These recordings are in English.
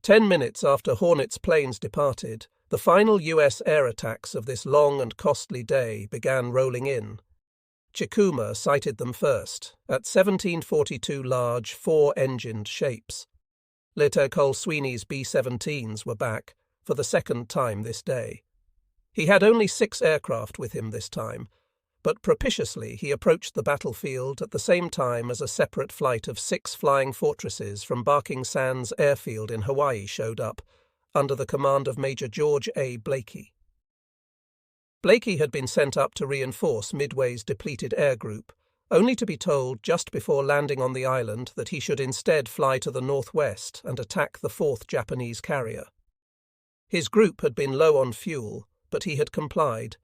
10 minutes after Hornet's planes departed, the final US air attacks of this long and costly day began rolling in. Chikuma sighted them first, at 1742 large, four-engined shapes. Lieutenant Cole Sweeney's B-17s were back, for the second time this day. He had only 6 aircraft with him this time, but propitiously he approached the battlefield at the same time as a separate flight of 6 flying fortresses from Barking Sands Airfield in Hawaii showed up, under the command of Major George A. Blakey. Blakey had been sent up to reinforce Midway's depleted air group, only to be told just before landing on the island that he should instead fly to the northwest and attack the 4th Japanese carrier. His group had been low on fuel, but he had complied.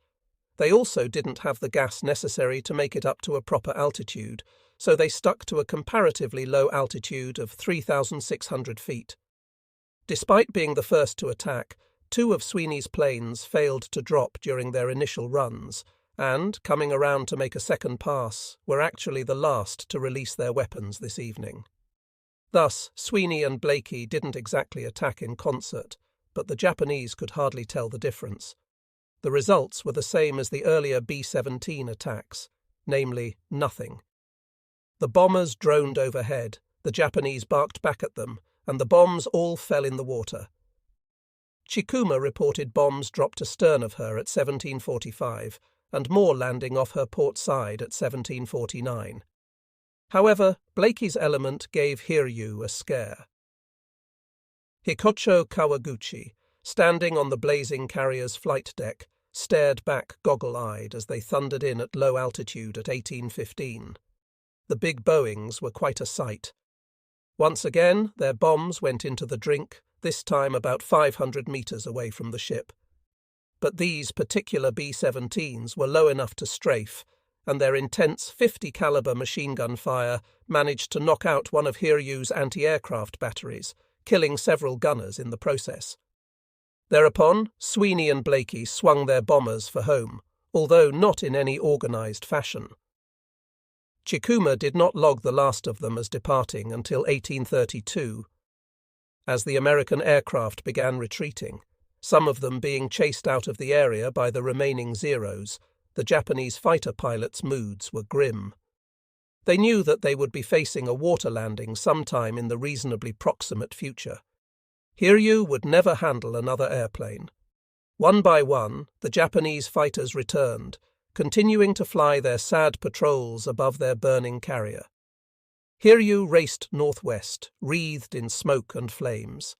They also didn't have the gas necessary to make it up to a proper altitude, so they stuck to a comparatively low altitude of 3,600 feet. Despite being the first to attack, 2 of Sweeney's planes failed to drop during their initial runs, and, coming around to make a second pass, were actually the last to release their weapons this evening. Thus, Sweeney and Blakey didn't exactly attack in concert, but the Japanese could hardly tell the difference. The results were the same as the earlier B-17 attacks, namely nothing. The bombers droned overhead, the Japanese barked back at them, and the bombs all fell in the water. Chikuma reported bombs dropped astern of her at 1745, and more landing off her port side at 1749. However, Blakey's element gave Hiryu a scare. Hikocho Kawaguchi, standing on the blazing carrier's flight deck, stared back goggle-eyed as they thundered in at low altitude at 1815. The big Boeings were quite a sight. Once again, their bombs went into the drink, this time about 500 meters away from the ship. But these particular B-17s were low enough to strafe, and their intense 50-caliber machine gun fire managed to knock out one of Hiryu's anti-aircraft batteries, killing several gunners in the process. Thereupon, Sweeney and Blakey swung their bombers for home, although not in any organized fashion. Chikuma did not log the last of them as departing until 1832, as the American aircraft began retreating, some of them being chased out of the area by the remaining Zeros. The Japanese fighter pilots' moods were grim. They knew that they would be facing a water landing sometime in the reasonably proximate future. Hiryu would never handle another airplane. One by one, the Japanese fighters returned, continuing to fly their sad patrols above their burning carrier. Hiryu raced northwest, wreathed in smoke and flames.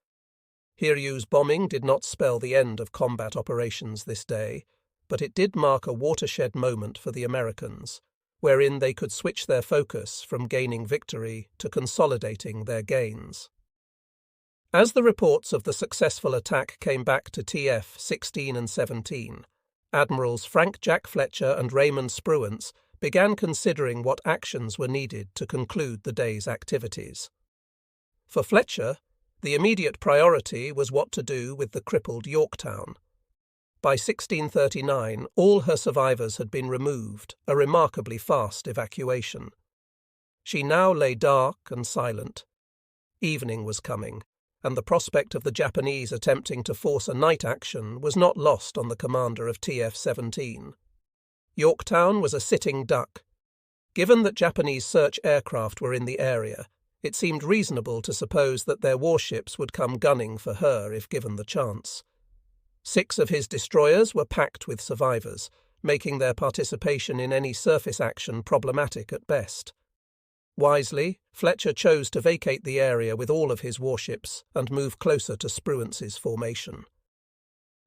Hiryu's bombing did not spell the end of combat operations this day, but it did mark a watershed moment for the Americans, wherein they could switch their focus from gaining victory to consolidating their gains. As the reports of the successful attack came back to TF-16 and 17, Admirals Frank Jack Fletcher and Raymond Spruance began considering what actions were needed to conclude the day's activities. For Fletcher, the immediate priority was what to do with the crippled Yorktown. By 1639, all her survivors had been removed, a remarkably fast evacuation. She now lay dark and silent. Evening was coming, and the prospect of the Japanese attempting to force a night action was not lost on the commander of TF-17. Yorktown was a sitting duck. Given that Japanese search aircraft were in the area, it seemed reasonable to suppose that their warships would come gunning for her if given the chance. 6 of his destroyers were packed with survivors, making their participation in any surface action problematic at best. Wisely, Fletcher chose to vacate the area with all of his warships and move closer to Spruance's formation.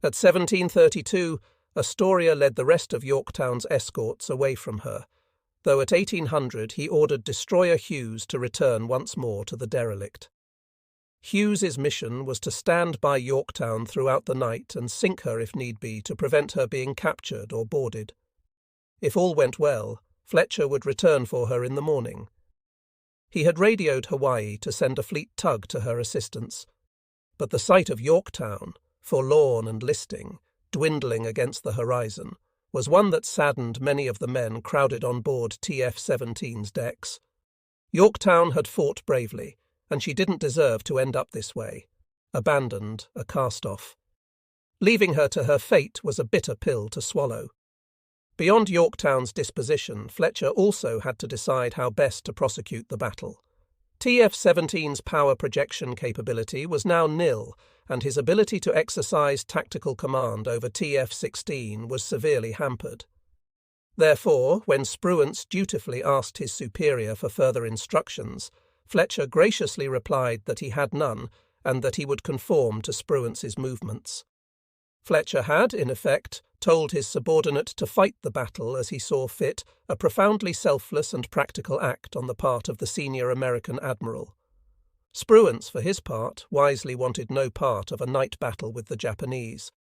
At 1732, Astoria led the rest of Yorktown's escorts away from her, though at 1800 he ordered Destroyer Hughes to return once more to the derelict. Hughes's mission was to stand by Yorktown throughout the night and sink her if need be to prevent her being captured or boarded. If all went well, Fletcher would return for her in the morning. He had radioed Hawaii to send a fleet tug to her assistance, but the sight of Yorktown, forlorn and listing, dwindling against the horizon, was one that saddened many of the men crowded on board TF-17's decks. Yorktown had fought bravely, and she didn't deserve to end up this way. abandoned, a cast-off. Leaving her to her fate was a bitter pill to swallow. Beyond Yorktown's disposition, Fletcher also had to decide how best to prosecute the battle. TF-17's power projection capability was now nil, and his ability to exercise tactical command over TF-16 was severely hampered. Therefore, when Spruance dutifully asked his superior for further instructions, Fletcher graciously replied that he had none and that he would conform to Spruance's movements. Fletcher had, in effect, told his subordinate to fight the battle as he saw fit, a profoundly selfless and practical act on the part of the senior American admiral. Spruance, for his part, wisely wanted no part of a night battle with the Japanese.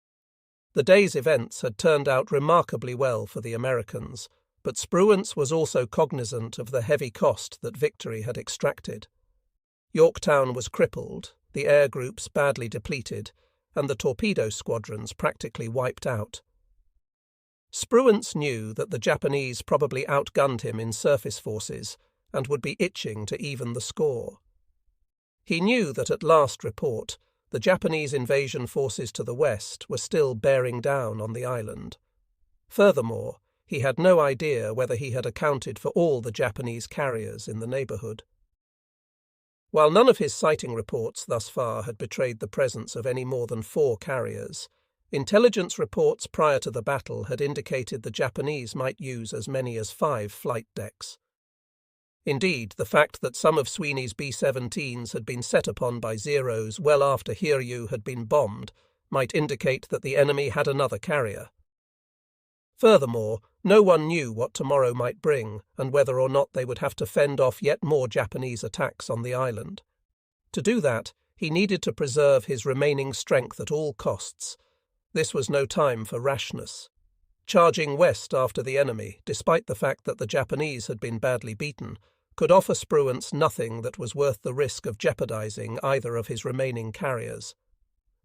The day's events had turned out remarkably well for the Americans, but Spruance was also cognizant of the heavy cost that victory had extracted. Yorktown was crippled, the air groups badly depleted, and the torpedo squadrons practically wiped out. Spruance knew that the Japanese probably outgunned him in surface forces and would be itching to even the score. He knew that at last report, the Japanese invasion forces to the west were still bearing down on the island. Furthermore, he had no idea whether he had accounted for all the Japanese carriers in the neighbourhood. While none of his sighting reports thus far had betrayed the presence of any more than 4 carriers, intelligence reports prior to the battle had indicated the Japanese might use as many as 5 flight decks. Indeed, the fact that some of Sweeney's B-17s had been set upon by Zeros well after Hiryu had been bombed might indicate that the enemy had another carrier. Furthermore, no one knew what tomorrow might bring and whether or not they would have to fend off yet more Japanese attacks on the island. To do that, he needed to preserve his remaining strength at all costs. This was no time for rashness. Charging west after the enemy, despite the fact that the Japanese had been badly beaten, could offer Spruance nothing that was worth the risk of jeopardizing either of his remaining carriers.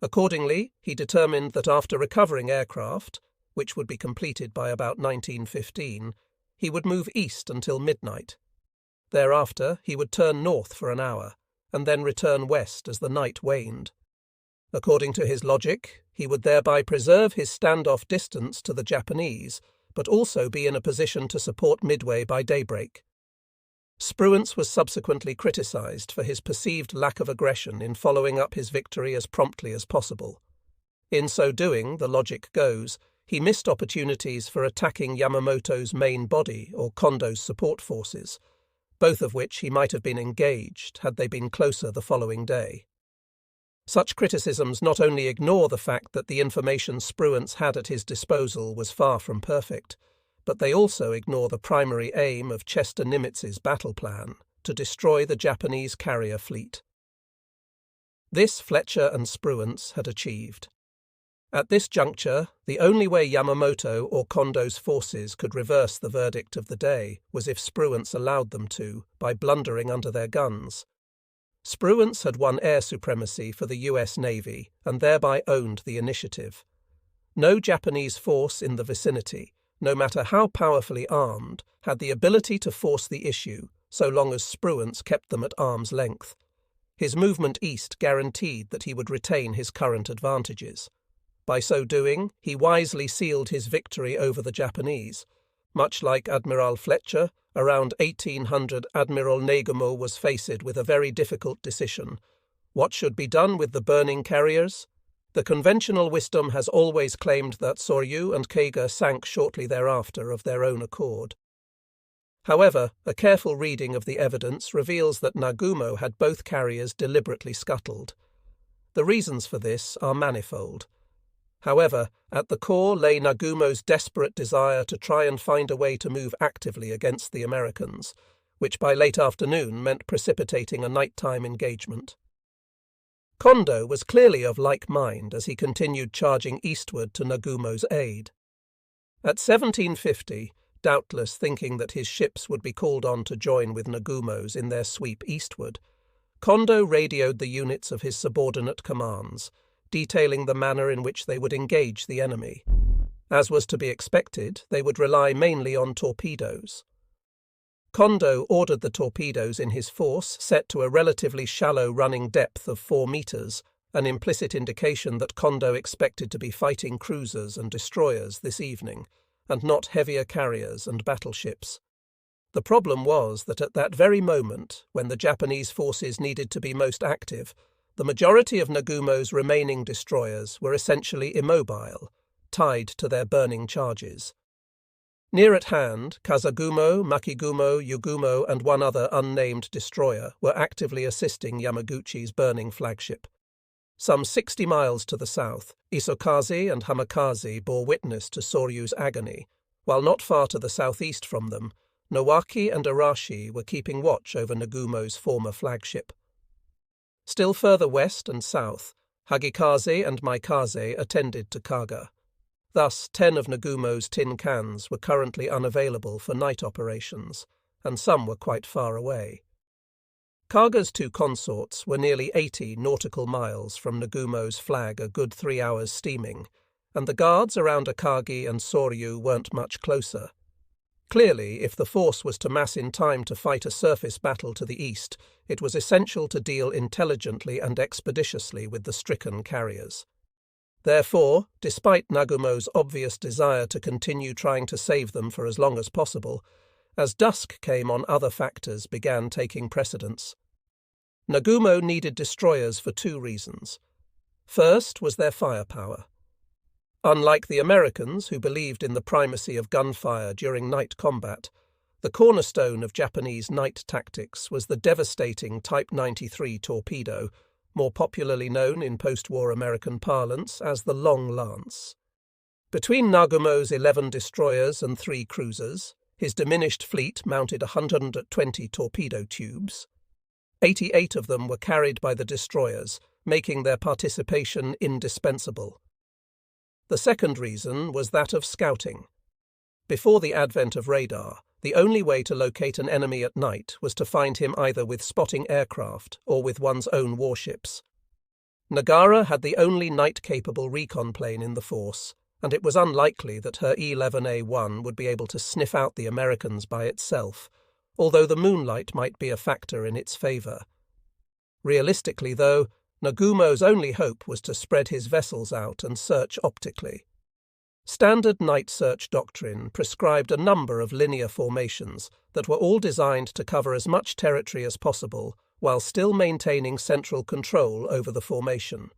Accordingly, he determined that after recovering aircraft, which would be completed by about 1915, he would move east until midnight. Thereafter, he would turn north for an hour, and then return west as the night waned. According to his logic, he would thereby preserve his standoff distance to the Japanese, but also be in a position to support Midway by daybreak. Spruance was subsequently criticized for his perceived lack of aggression in following up his victory as promptly as possible. In so doing, the logic goes, he missed opportunities for attacking Yamamoto's main body or Kondo's support forces, both of which he might have been engaged had they been closer the following day. Such criticisms not only ignore the fact that the information Spruance had at his disposal was far from perfect, but they also ignore the primary aim of Chester Nimitz's battle plan, to destroy the Japanese carrier fleet. This Fletcher and Spruance had achieved. At this juncture, the only way Yamamoto or Kondo's forces could reverse the verdict of the day was if Spruance allowed them to, by blundering under their guns. Spruance had won air supremacy for the US Navy and thereby owned the initiative. No Japanese force in the vicinity, no matter how powerfully armed, had the ability to force the issue so long as Spruance kept them at arm's length. His movement east guaranteed that he would retain his current advantages. By so doing, he wisely sealed his victory over the Japanese. Much like Admiral Fletcher, around 1800 Admiral Nagumo was faced with a very difficult decision. What should be done with the burning carriers? The conventional wisdom has always claimed that Soryu and Keiga sank shortly thereafter of their own accord. However, a careful reading of the evidence reveals that Nagumo had both carriers deliberately scuttled. The reasons for this are manifold. However, at the core lay Nagumo's desperate desire to try and find a way to move actively against the Americans, which by late afternoon meant precipitating a nighttime engagement. Kondo was clearly of like mind as he continued charging eastward to Nagumo's aid. At 1750, doubtless thinking that his ships would be called on to join with Nagumo's in their sweep eastward, Kondo radioed the units of his subordinate commands, detailing the manner in which they would engage the enemy. As was to be expected, they would rely mainly on torpedoes. Kondo ordered the torpedoes in his force set to a relatively shallow running depth of 4 meters an implicit indication that Kondo expected to be fighting cruisers and destroyers this evening, and not heavier carriers and battleships. The problem was that at that very moment, when the Japanese forces needed to be most active, the majority of Nagumo's remaining destroyers were essentially immobile, tied to their burning charges. Near at hand, Kazagumo, Makigumo, Yugumo, and one other unnamed destroyer were actively assisting Yamaguchi's burning flagship. Some 60 miles to the south, Isokaze and Hamakaze bore witness to Soryu's agony, while not far to the southeast from them, Nowaki and Arashi were keeping watch over Nagumo's former flagship. Still further west and south, Hagikaze and Maikaze attended to Kaga. Thus, 10 of Nagumo's tin cans were currently unavailable for night operations, and some were quite far away. Kaga's 2 consorts were nearly 80 nautical miles from Nagumo's flag, a good 3 hours steaming, and the guards around Akagi and Soryu weren't much closer. Clearly, if the force was to mass in time to fight a surface battle to the east, it was essential to deal intelligently and expeditiously with the stricken carriers. Therefore, despite Nagumo's obvious desire to continue trying to save them for as long as possible, as dusk came on, other factors began taking precedence. Nagumo needed destroyers for 2 reasons. First was their firepower. Unlike the Americans, who believed in the primacy of gunfire during night combat, the cornerstone of Japanese night tactics was the devastating Type 93 torpedo, more popularly known in post-war American parlance as the Long Lance. Between Nagumo's 11 destroyers and 3 cruisers, his diminished fleet mounted 120 torpedo tubes. 88 of them were carried by the destroyers, making their participation indispensable. The second reason was that of scouting. Before the advent of radar, the only way to locate an enemy at night was to find him either with spotting aircraft or with one's own warships. Nagara had the only night-capable recon plane in the force, and it was unlikely that her E-11A1 would be able to sniff out the Americans by itself, although the moonlight might be a factor in its favour. Realistically, though, Nagumo's only hope was to spread his vessels out and search optically. Standard night search doctrine prescribed a number of linear formations that were all designed to cover as much territory as possible while still maintaining central control over the formation.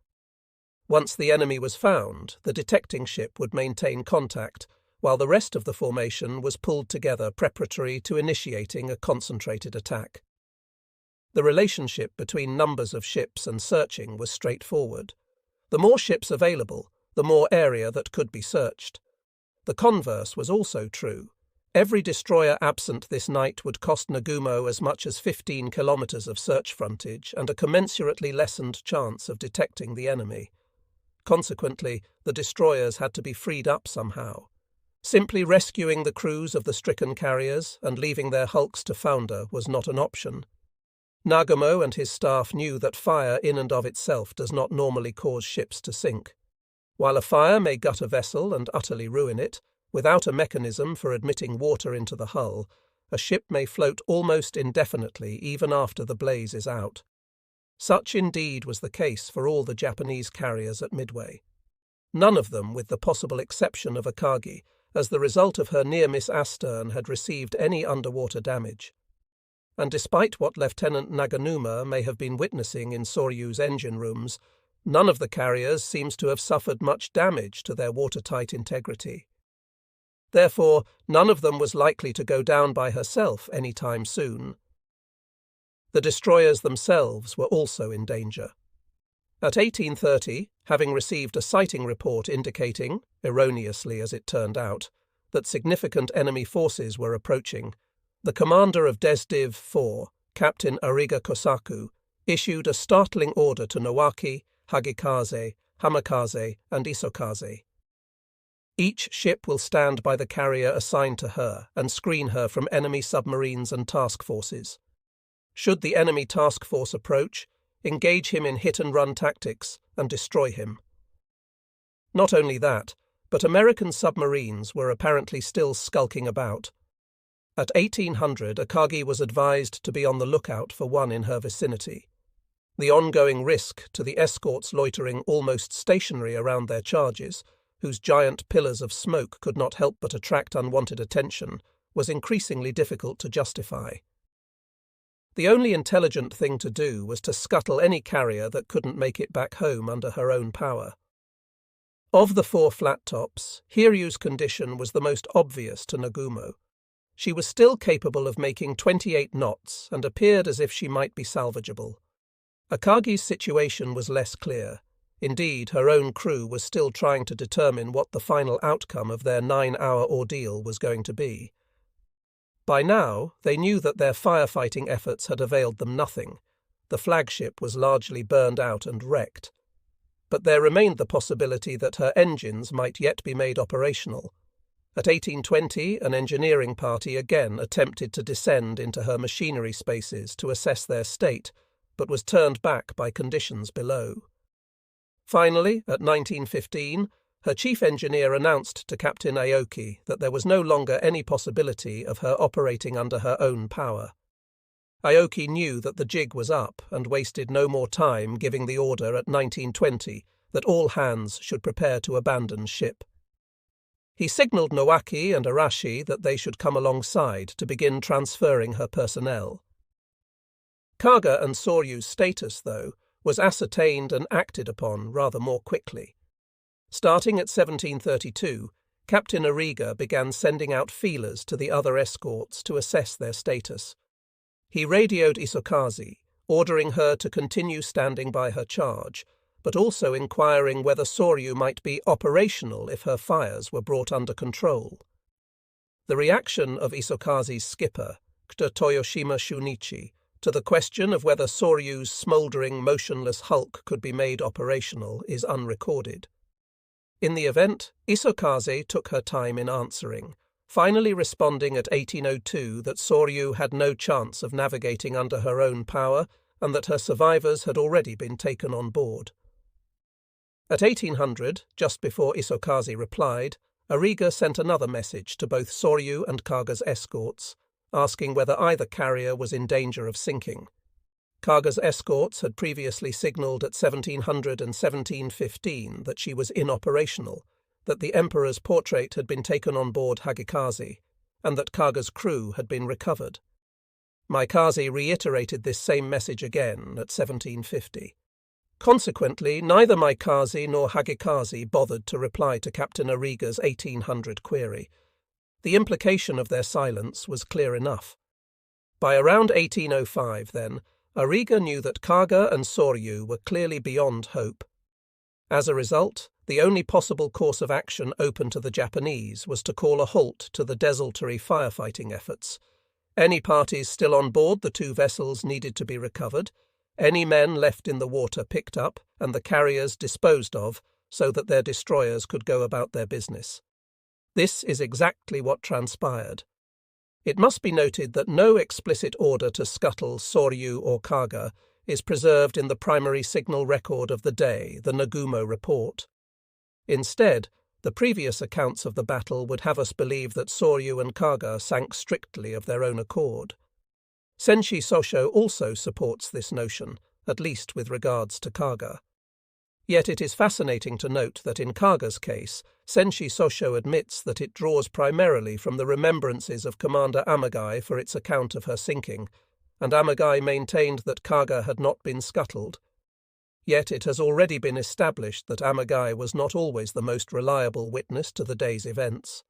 Once the enemy was found, the detecting ship would maintain contact, while the rest of the formation was pulled together preparatory to initiating a concentrated attack. The relationship between numbers of ships and searching was straightforward. The more ships available, the more area that could be searched. The converse was also true. Every destroyer absent this night would cost Nagumo as much as 15 kilometers of search frontage and a commensurately lessened chance of detecting the enemy. Consequently, the destroyers had to be freed up somehow. Simply rescuing the crews of the stricken carriers and leaving their hulks to founder was not an option. Nagumo and his staff knew that fire in and of itself does not normally cause ships to sink. While a fire may gut a vessel and utterly ruin it, without a mechanism for admitting water into the hull, a ship may float almost indefinitely even after the blaze is out. Such indeed was the case for all the Japanese carriers at Midway. None of them, with the possible exception of Akagi, as the result of her near-miss astern had received any underwater damage. And despite what Lieutenant Naganuma may have been witnessing in Soryu's engine rooms, none of the carriers seems to have suffered much damage to their watertight integrity. Therefore, none of them was likely to go down by herself any time soon. The destroyers themselves were also in danger. At 1830, having received a sighting report indicating, erroneously as it turned out, that significant enemy forces were approaching, the commander of Desdiv 4, Captain Ariga Kosaku, issued a startling order to Nowaki, Hagikaze, Hamakaze, and Isokaze. Each ship will stand by the carrier assigned to her and screen her from enemy submarines and task forces. Should the enemy task force approach, engage him in hit-and-run tactics and destroy him. Not only that, but American submarines were apparently still skulking about. At 1800, Akagi was advised to be on the lookout for one in her vicinity. The ongoing risk to the escorts loitering almost stationary around their charges, whose giant pillars of smoke could not help but attract unwanted attention, was increasingly difficult to justify. The only intelligent thing to do was to scuttle any carrier that couldn't make it back home under her own power. Of the 4 flat tops, Hiryu's condition was the most obvious to Nagumo. She was still capable of making 28 knots and appeared as if she might be salvageable. Akagi's situation was less clear. Indeed, her own crew was still trying to determine what the final outcome of their 9-hour ordeal was going to be. By now, they knew that their firefighting efforts had availed them nothing. The flagship was largely burned out and wrecked. But there remained the possibility that her engines might yet be made operational. At 1820, an engineering party again attempted to descend into her machinery spaces to assess their state, but was turned back by conditions below. Finally, at 1915, her chief engineer announced to Captain Aoki that there was no longer any possibility of her operating under her own power. Aoki knew that the jig was up and wasted no more time giving the order at 1920 that all hands should prepare to abandon ship. He signalled Nowaki and Arashi that they should come alongside to begin transferring her personnel. Kaga and Soryu's status, though, was ascertained and acted upon rather more quickly. Starting at 1732, Captain Ariga began sending out feelers to the other escorts to assess their status. He radioed Isokazi, ordering her to continue standing by her charge, but also inquiring whether Soryu might be operational if her fires were brought under control. The reaction of Isokazi's skipper, Kta Toyoshima Shunichi, to the question of whether Soryu's smouldering, motionless hulk could be made operational is unrecorded. In the event, Isokaze took her time in answering, finally responding at 1802 that Soryu had no chance of navigating under her own power and that her survivors had already been taken on board. At 1800, just before Isokaze replied, Ariga sent another message to both Soryu and Kaga's escorts, asking whether either carrier was in danger of sinking. Kaga's escorts had previously signalled at 1700 and 1715 that she was inoperational, that the Emperor's portrait had been taken on board Hagikaze, and that Kaga's crew had been recovered. Maikaze reiterated this same message again at 1750. Consequently, neither Maikaze nor Hagikaze bothered to reply to Captain Ariga's 1800 query. The implication of their silence was clear enough. By around 1805, then, Ariga knew that Kaga and Soryu were clearly beyond hope. As a result, the only possible course of action open to the Japanese was to call a halt to the desultory firefighting efforts. Any parties still on board the 2 vessels needed to be recovered, any men left in the water picked up, and the carriers disposed of, so that their destroyers could go about their business. This is exactly what transpired. It must be noted that no explicit order to scuttle Soryu or Kaga is preserved in the primary signal record of the day, the Nagumo report. Instead, the previous accounts of the battle would have us believe that Soryu and Kaga sank strictly of their own accord. Senshi Sosho also supports this notion, at least with regards to Kaga. Yet it is fascinating to note that in Kaga's case, Senshi Sosho admits that it draws primarily from the remembrances of Commander Amagai for its account of her sinking, and Amagai maintained that Kaga had not been scuttled. Yet it has already been established that Amagai was not always the most reliable witness to the day's events.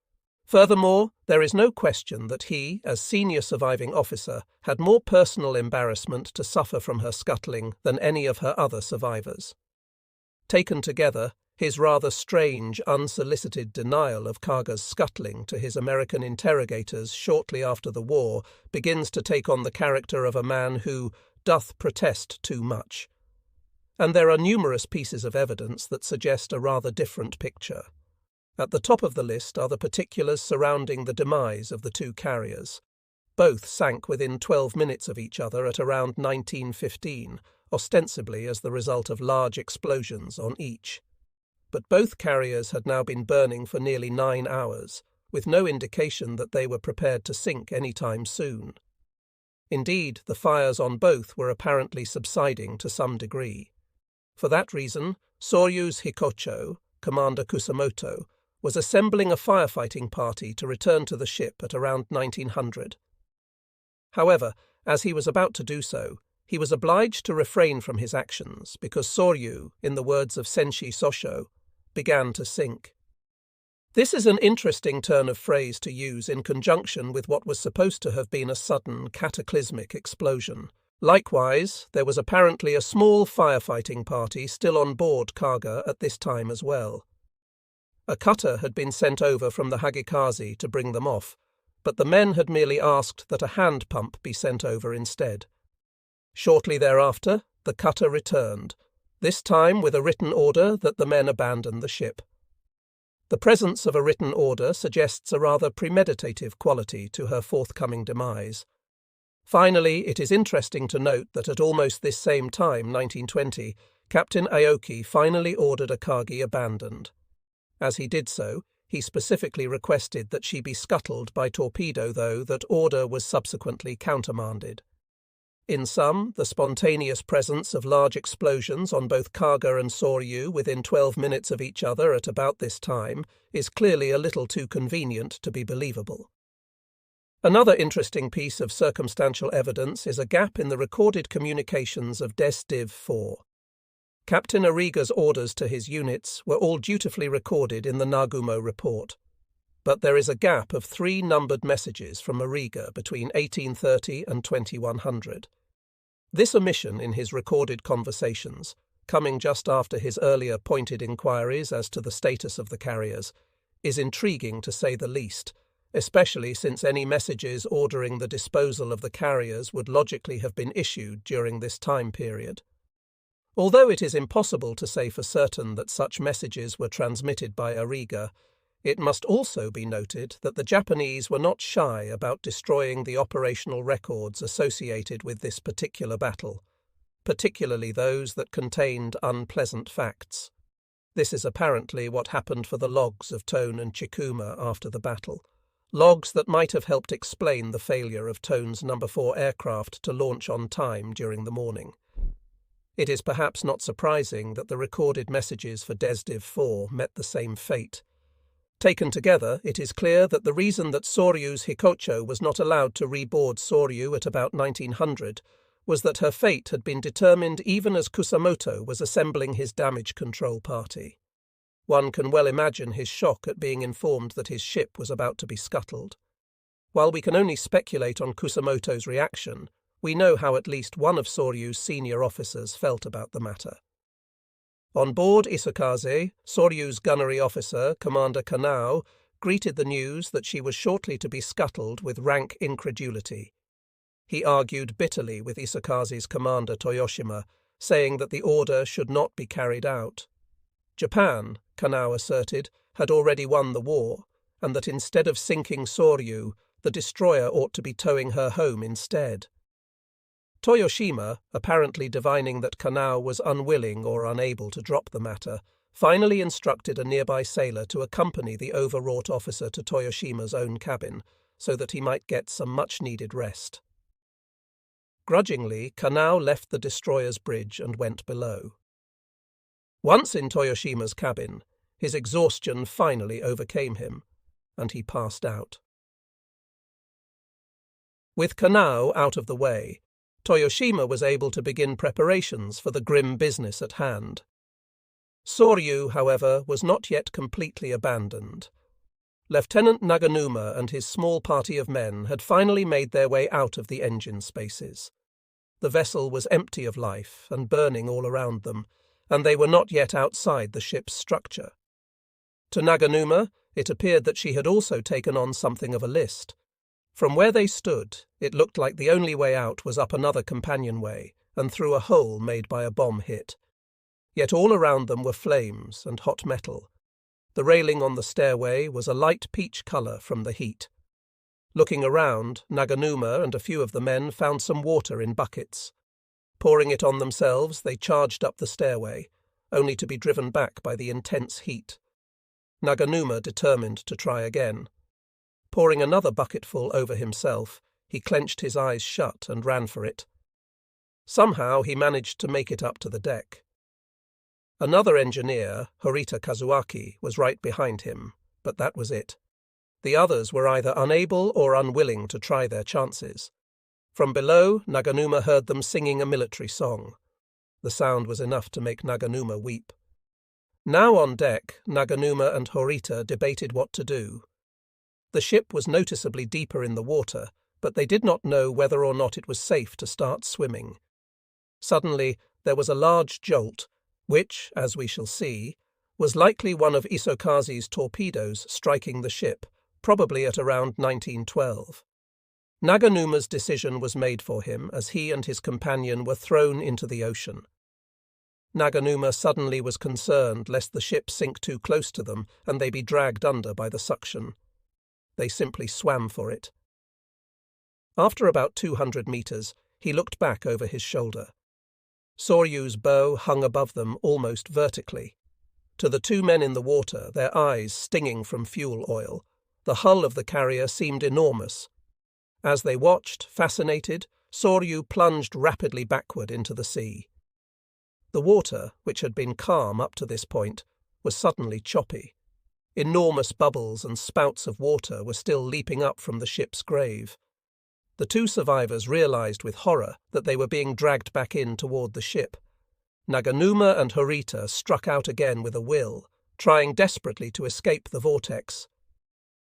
Furthermore, there is no question that he, as senior surviving officer, had more personal embarrassment to suffer from her scuttling than any of her other survivors. Taken together, his rather strange, unsolicited denial of Kaga's scuttling to his American interrogators shortly after the war begins to take on the character of a man who doth protest too much. And there are numerous pieces of evidence that suggest a rather different picture. At the top of the list are the particulars surrounding the demise of the 2 carriers. Both sank within 12 minutes of each other at around 1915, ostensibly as the result of large explosions on each. But both carriers had now been burning for nearly 9 hours, with no indication that they were prepared to sink any time soon. Indeed, the fires on both were apparently subsiding to some degree. For that reason, Soryu's Hikocho, Commander Kusamoto, was assembling a firefighting party to return to the ship at around 1900. However, as he was about to do so, he was obliged to refrain from his actions because Soryu, in the words of Senshi Sosho, began to sink. This is an interesting turn of phrase to use in conjunction with what was supposed to have been a sudden, cataclysmic explosion. Likewise, there was apparently a small firefighting party still on board Kaga at this time as well. A cutter had been sent over from the Hagikaze to bring them off, but the men had merely asked that a hand pump be sent over instead. Shortly thereafter, the cutter returned, this time with a written order that the men abandon the ship. The presence of a written order suggests a rather premeditative quality to her forthcoming demise. Finally, it is interesting to note that at almost this same time, 1920, Captain Aoki finally ordered Akagi abandoned. As he did so, he specifically requested that she be scuttled by torpedo, though that order was subsequently countermanded. In sum, the spontaneous presence of large explosions on both Kaga and Soryu within 12 minutes of each other at about this time is clearly a little too convenient to be believable. Another interesting piece of circumstantial evidence is a gap in the recorded communications of Des Div 4. Captain Ariga's orders to his units were all dutifully recorded in the Nagumo report, but there is a gap of 3 numbered messages from Ariga between 1830 and 2100. This omission in his recorded conversations, coming just after his earlier pointed inquiries as to the status of the carriers, is intriguing to say the least, especially since any messages ordering the disposal of the carriers would logically have been issued during this time period. Although it is impossible to say for certain that such messages were transmitted by Ariga, it must also be noted that the Japanese were not shy about destroying the operational records associated with this particular battle, particularly those that contained unpleasant facts. This is apparently what happened for the logs of Tone and Chikuma after the battle, logs that might have helped explain the failure of Tone's No. 4 aircraft to launch on time during the morning. It is perhaps not surprising that the recorded messages for Desdiv 4 met the same fate. Taken together, it is clear that the reason that Soryu's Hikocho was not allowed to reboard Soryu at about 1900 was that her fate had been determined even as Kusamoto was assembling his damage control party. One can well imagine his shock at being informed that his ship was about to be scuttled. While we can only speculate on Kusamoto's reaction, we know how at least one of Soryu's senior officers felt about the matter. On board Isakaze, Soryu's gunnery officer, Commander Kanao, greeted the news that she was shortly to be scuttled with rank incredulity. He argued bitterly with Isakaze's commander Toyoshima, saying that the order should not be carried out. Japan, Kanao asserted, had already won the war, and that instead of sinking Soryu, the destroyer ought to be towing her home instead. Toyoshima, apparently divining that Kanao was unwilling or unable to drop the matter, finally instructed a nearby sailor to accompany the overwrought officer to Toyoshima's own cabin, so that he might get some much-needed rest. Grudgingly, Kanao left the destroyer's bridge and went below. Once in Toyoshima's cabin, his exhaustion finally overcame him, and he passed out. With Kanao out of the way, Toyoshima was able to begin preparations for the grim business at hand. Soryu, however, was not yet completely abandoned. Lieutenant Naganuma and his small party of men had finally made their way out of the engine spaces. The vessel was empty of life and burning all around them, and they were not yet outside the ship's structure. To Naganuma, it appeared that she had also taken on something of a list. From where they stood, it looked like the only way out was up another companionway and through a hole made by a bomb hit. Yet all around them were flames and hot metal. The railing on the stairway was a light peach colour from the heat. Looking around, Naganuma and a few of the men found some water in buckets. Pouring it on themselves, they charged up the stairway, only to be driven back by the intense heat. Naganuma determined to try again. Pouring another bucketful over himself, He clenched his eyes shut and ran for it. Somehow he managed to make it up to the deck. Another engineer, Horita Kazuaki, was right behind him, but that was it. The others were either unable or unwilling to try their chances. From below, Naganuma heard them singing a military song. The sound was enough to make Naganuma weep. Now on deck, Naganuma and Horita debated what to do. The ship was noticeably deeper in the water, but they did not know whether or not it was safe to start swimming. Suddenly, there was a large jolt, which, as we shall see, was likely one of Isokaze's torpedoes striking the ship, probably at around 1912. Naganuma's decision was made for him as he and his companion were thrown into the ocean. Naganuma suddenly was concerned lest the ship sink too close to them and they be dragged under by the suction. They simply swam for it. After about 200 meters, he looked back over his shoulder. Soryu's bow hung above them almost vertically. To the two men in the water, their eyes stinging from fuel oil, the hull of the carrier seemed enormous. As they watched, fascinated, Soryu plunged rapidly backward into the sea. The water, which had been calm up to this point, was suddenly choppy. Enormous bubbles and spouts of water were still leaping up from the ship's grave. The two survivors realized with horror that they were being dragged back in toward the ship. Naganuma and Horita struck out again with a will, trying desperately to escape the vortex.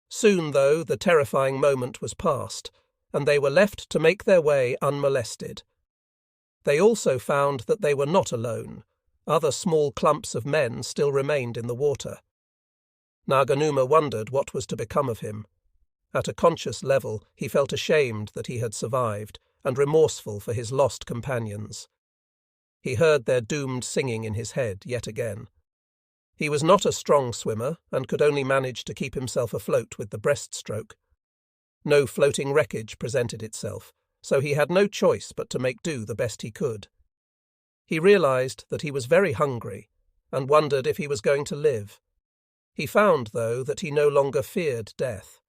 Soon, though, the terrifying moment was past, and they were left to make their way unmolested. They also found that they were not alone. Other small clumps of men still remained in the water. Naganuma wondered what was to become of him. At a conscious level, he felt ashamed that he had survived, and remorseful for his lost companions. He heard their doomed singing in his head yet again. He was not a strong swimmer, and could only manage to keep himself afloat with the breaststroke. No floating wreckage presented itself, so he had no choice but to make do the best he could. He realized that he was very hungry, and wondered if he was going to live. He found, though, that he no longer feared death.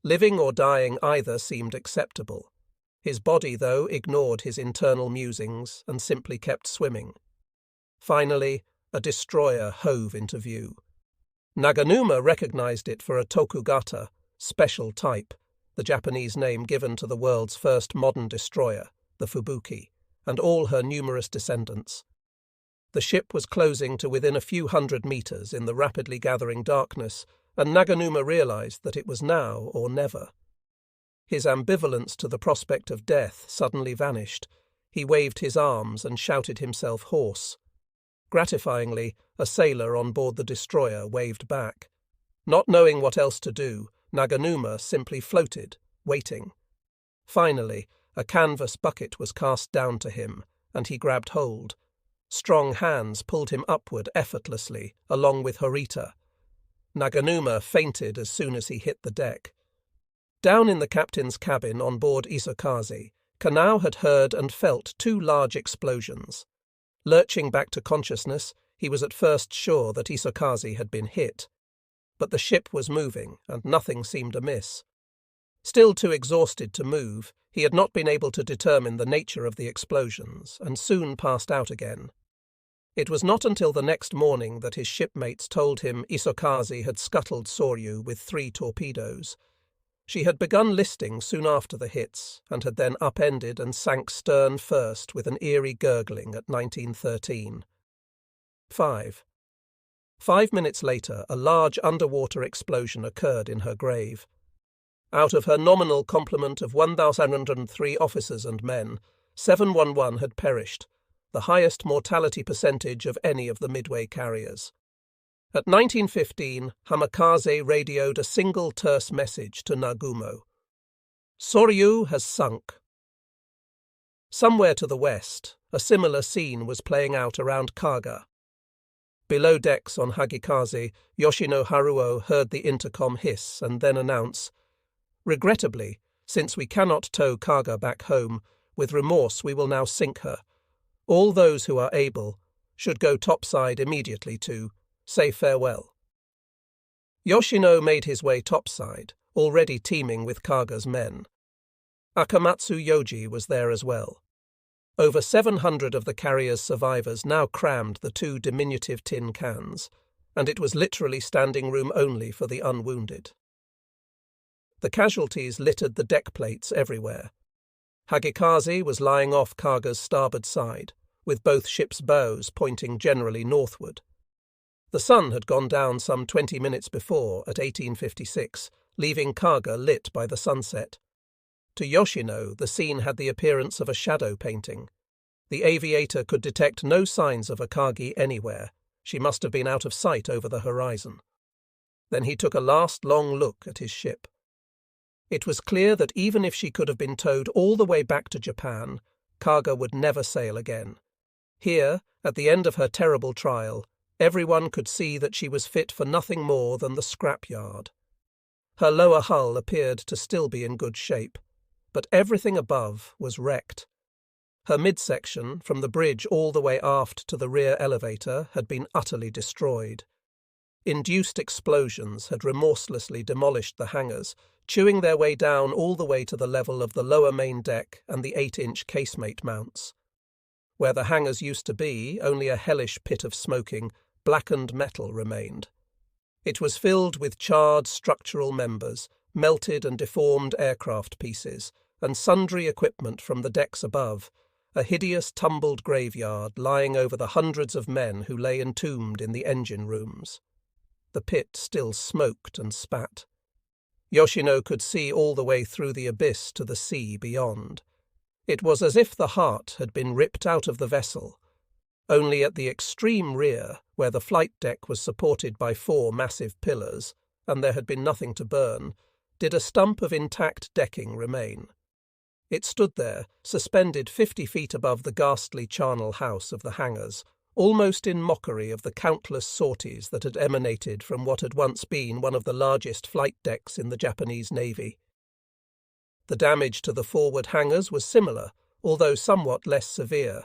Living or dying either seemed acceptable. His body, though, ignored his internal musings and simply kept swimming. Finally, a destroyer hove into view. Naganuma recognized it for a Tokugata, special type, the Japanese name given to the world's first modern destroyer, the Fubuki, and all her numerous descendants. The ship was closing to within a few hundred meters in the rapidly gathering darkness, and Naganuma realized that it was now or never. His ambivalence to the prospect of death suddenly vanished. He waved his arms and shouted himself hoarse. Gratifyingly, a sailor on board the destroyer waved back. Not knowing what else to do, Naganuma simply floated, waiting. Finally, a canvas bucket was cast down to him, and he grabbed hold. Strong hands pulled him upward effortlessly, along with Horita. Naganuma fainted as soon as he hit the deck. Down in the captain's cabin on board Isokaze, Kanao had heard and felt two large explosions. Lurching back to consciousness, he was at first sure that Isokaze had been hit. But the ship was moving, and nothing seemed amiss. Still too exhausted to move, he had not been able to determine the nature of the explosions, and soon passed out again. It was not until the next morning that his shipmates told him Isokaze had scuttled Soryu with 3 torpedoes. She had begun listing soon after the hits, and had then upended and sank stern first with an eerie gurgling at 1913. 5. 5 minutes later, a large underwater explosion occurred in her grave. Out of her nominal complement of 1,103 officers and men, 711 had perished, the highest mortality percentage of any of the Midway carriers. At 1915, Hamikaze radioed a single terse message to Nagumo. "Soryu has sunk." Somewhere to the west, a similar scene was playing out around Kaga. Below decks on Hagikaze, Yoshino Haruo heard the intercom hiss and then announce, "Regrettably, since we cannot tow Kaga back home, with remorse we will now sink her. All those who are able should go topside immediately to say farewell." Yoshino made his way topside, already teeming with Kaga's men. Akamatsu Yoji was there as well. Over 700 of the carrier's survivors now crammed the two diminutive tin cans, and it was literally standing room only for the unwounded. The casualties littered the deck plates everywhere. Hagikaze was lying off Kaga's starboard side, with both ships' bows pointing generally northward. The sun had gone down some 20 minutes before, at 1856, leaving Kaga lit by the sunset. To Yoshino, the scene had the appearance of a shadow painting. The aviator could detect no signs of Akagi anywhere. She must have been out of sight over the horizon. Then he took a last long look at his ship. It was clear that even if she could have been towed all the way back to Japan, Kaga would never sail again. Here, at the end of her terrible trial, everyone could see that she was fit for nothing more than the scrapyard. Her lower hull appeared to still be in good shape, but everything above was wrecked. Her midsection, from the bridge all the way aft to the rear elevator, had been utterly destroyed. Induced explosions had remorselessly demolished the hangars, chewing their way down all the way to the level of the lower main deck and the 8-inch casemate mounts. Where the hangars used to be, only a hellish pit of smoking, blackened metal remained. It was filled with charred structural members, melted and deformed aircraft pieces, and sundry equipment from the decks above, a hideous tumbled graveyard lying over the hundreds of men who lay entombed in the engine rooms. The pit still smoked and spat. Yoshino could see all the way through the abyss to the sea beyond. It was as if the heart had been ripped out of the vessel. Only at the extreme rear, where the flight deck was supported by 4 massive pillars, and there had been nothing to burn, did a stump of intact decking remain. It stood there, suspended 50 feet above the ghastly charnel house of the hangars, almost in mockery of the countless sorties that had emanated from what had once been one of the largest flight decks in the Japanese Navy. The damage to the forward hangars was similar, although somewhat less severe.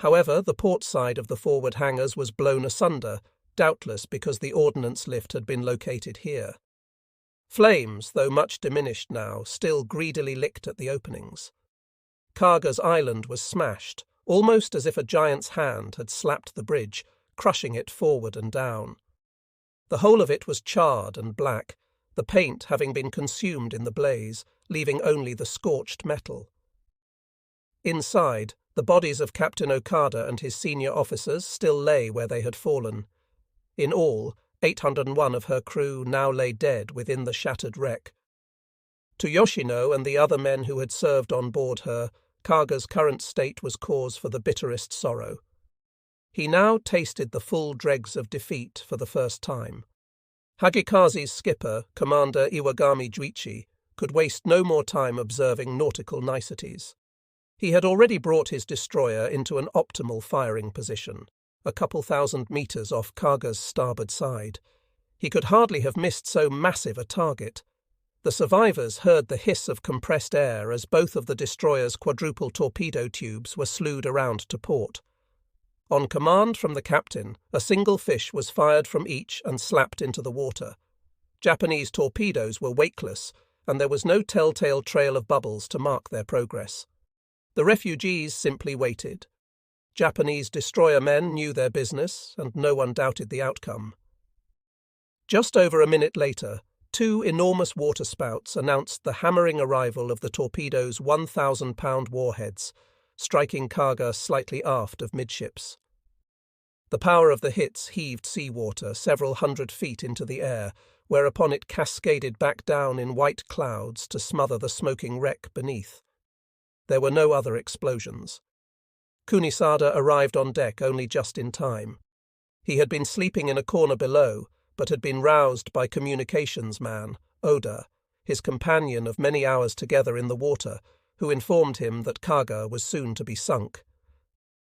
However, the port side of the forward hangars was blown asunder, doubtless because the ordnance lift had been located here. Flames, though much diminished now, still greedily licked at the openings. Kaga's island was smashed, almost as if a giant's hand had slapped the bridge, crushing it forward and down. The whole of it was charred and black, the paint having been consumed in the blaze, leaving only the scorched metal. Inside, the bodies of Captain Okada and his senior officers still lay where they had fallen. In all, 801 of her crew now lay dead within the shattered wreck. To Yoshino and the other men who had served on board her, Kaga's current state was cause for the bitterest sorrow. He now tasted the full dregs of defeat for the first time. Hagikaze's skipper, Commander Iwagami Juichi, could waste no more time observing nautical niceties. He had already brought his destroyer into an optimal firing position, a couple thousand meters off Kaga's starboard side. He could hardly have missed so massive a target. The survivors heard the hiss of compressed air as both of the destroyer's quadruple torpedo tubes were slewed around to port. On command from the captain, a single fish was fired from each and slapped into the water. Japanese torpedoes were weightless, and there was no telltale trail of bubbles to mark their progress. The refugees simply waited. Japanese destroyer men knew their business, and no one doubted the outcome. Just over a minute later, 2 enormous waterspouts announced the hammering arrival of the torpedo's 1,000-pound warheads, striking Kaga slightly aft of midships. The power of the hits heaved seawater several hundred feet into the air, whereupon it cascaded back down in white clouds to smother the smoking wreck beneath. There were no other explosions. Kunisada arrived on deck only just in time. He had been sleeping in a corner below, but had been roused by communications man, Oda, his companion of many hours together in the water, who informed him that Kaga was soon to be sunk.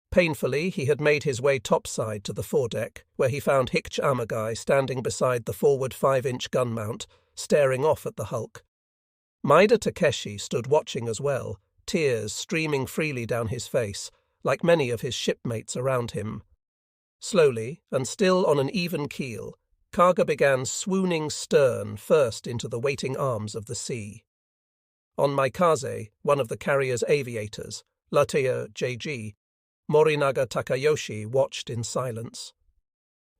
Painfully, he had made his way topside to the foredeck, where he found Hikch Amagai standing beside the forward 5-inch gun mount, staring off at the hulk. Maeda Takeshi stood watching as well, tears streaming freely down his face, like many of his shipmates around him. Slowly, and still on an even keel, Kaga began swooning stern first into the waiting arms of the sea. On Maikaze, one of the carrier's aviators, Latea JG, Morinaga Takayoshi watched in silence.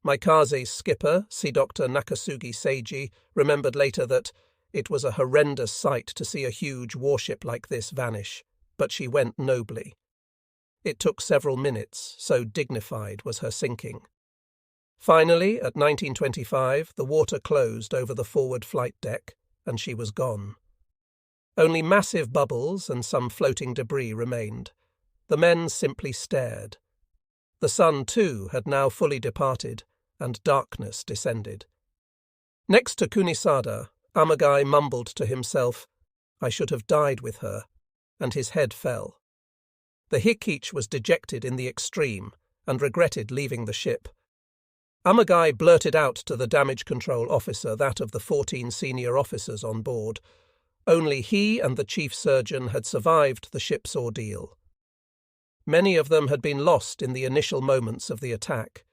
Maikaze's skipper, Sea Doctor Nakasugi Seiji, remembered later that it was a horrendous sight to see a huge warship like this vanish, but she went nobly. It took several minutes, so dignified was her sinking. Finally, at 1925, the water closed over the forward flight deck, and she was gone. Only massive bubbles and some floating debris remained. The men simply stared. The sun, too, had now fully departed, and darkness descended. Next to Kunisada, Amagai mumbled to himself, "I should have died with her," and his head fell. The Hikichi was dejected in the extreme, and regretted leaving the ship. Amagai blurted out to the damage control officer that of the 14 senior officers on board. Only he and the chief surgeon had survived the ship's ordeal. Many of them had been lost in the initial moments of the attack.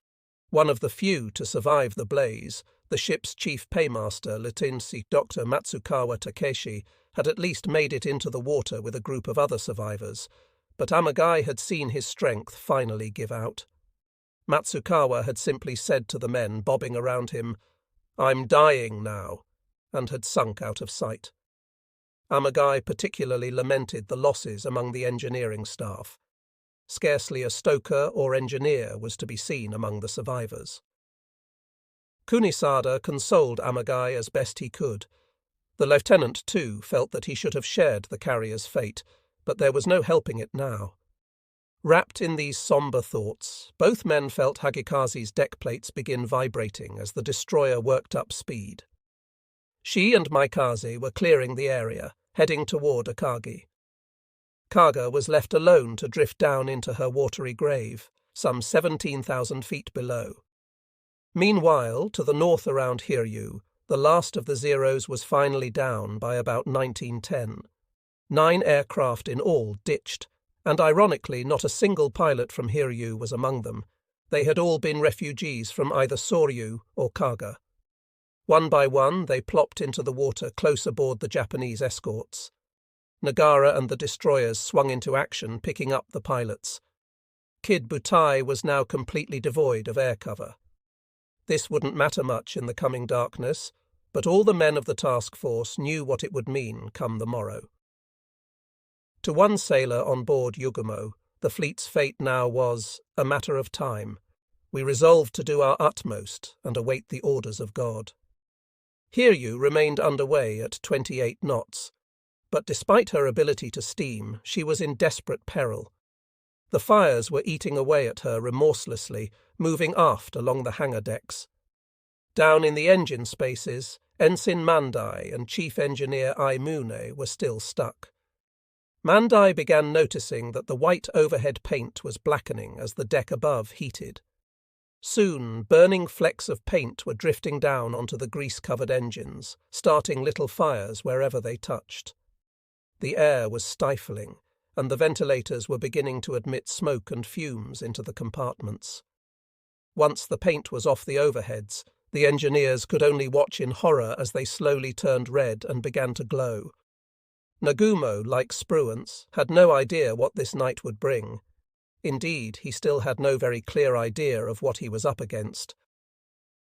One of the few to survive the blaze, the ship's chief paymaster, Lieutenant Dr. Matsukawa Takeshi, had at least made it into the water with a group of other survivors, but Amagai had seen his strength finally give out. Matsukawa had simply said to the men bobbing around him, "I'm dying now," and had sunk out of sight. Amagai particularly lamented the losses among the engineering staff. Scarcely a stoker or engineer was to be seen among the survivors. Kunisada consoled Amagai as best he could. The lieutenant, too, felt that he should have shared the carrier's fate, but there was no helping it now. Wrapped in these sombre thoughts, both men felt Hagikaze's deck plates begin vibrating as the destroyer worked up speed. She and Maikaze were clearing the area, heading toward Akagi. Kaga was left alone to drift down into her watery grave, some 17,000 feet below. Meanwhile, to the north around Hiryu, the last of the Zeros was finally down by about 1910. 9 aircraft in all ditched, and ironically not a single pilot from Hiryu was among them. They had all been refugees from either Soryu or Kaga. One by one they plopped into the water close aboard the Japanese escorts. Nagara and the destroyers swung into action, picking up the pilots. Kid Butai was now completely devoid of air cover. This wouldn't matter much in the coming darkness, but all the men of the task force knew what it would mean come the morrow. To one sailor on board Yugumo, the fleet's fate now was a matter of time. We resolved to do our utmost and await the orders of God. Hiryu remained underway at 28 knots, but despite her ability to steam, she was in desperate peril. The fires were eating away at her remorselessly, moving aft along the hangar decks. Down in the engine spaces, Ensign Mandai and Chief Engineer Aimune were still stuck. Mandai began noticing that the white overhead paint was blackening as the deck above heated. Soon, burning flecks of paint were drifting down onto the grease-covered engines, starting little fires wherever they touched. The air was stifling, and the ventilators were beginning to admit smoke and fumes into the compartments. Once the paint was off the overheads, the engineers could only watch in horror as they slowly turned red and began to glow. Nagumo, like Spruance, had no idea what this night would bring. Indeed, he still had no very clear idea of what he was up against.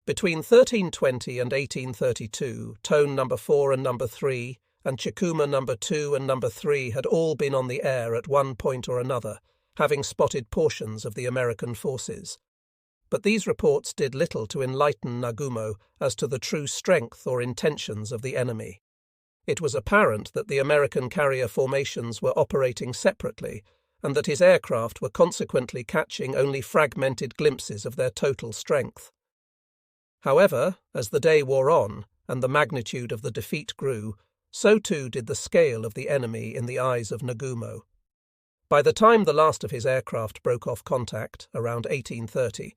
Between 1320 and 1832, Tone No. 4 and No. 3, and Chikuma No. 2 and No. 3 had all been on the air at one point or another, having spotted portions of the American forces. But these reports did little to enlighten Nagumo as to the true strength or intentions of the enemy. It was apparent that the American carrier formations were operating separately, and that his aircraft were consequently catching only fragmented glimpses of their total strength. However, as the day wore on, and the magnitude of the defeat grew, so too did the scale of the enemy in the eyes of Nagumo. By the time the last of his aircraft broke off contact, around 1830,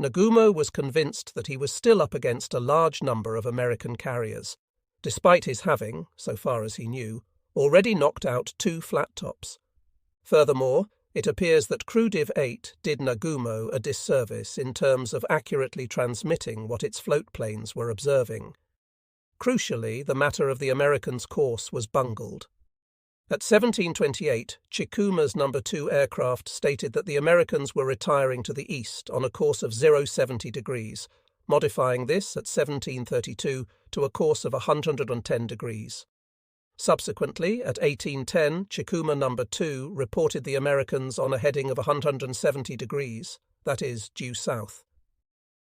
Nagumo was convinced that he was still up against a large number of American carriers, despite his having, so far as he knew, already knocked out 2 flat tops. Furthermore, it appears that Crew Div 8 did Nagumo a disservice in terms of accurately transmitting what its float planes were observing. Crucially, the matter of the Americans' course was bungled. At 1728, Chikuma's No. 2 aircraft stated that the Americans were retiring to the east on a course of 070 degrees, modifying this at 1732 to a course of 110 degrees. Subsequently, at 1810, Chikuma No. 2 reported the Americans on a heading of 170 degrees, that is, due south.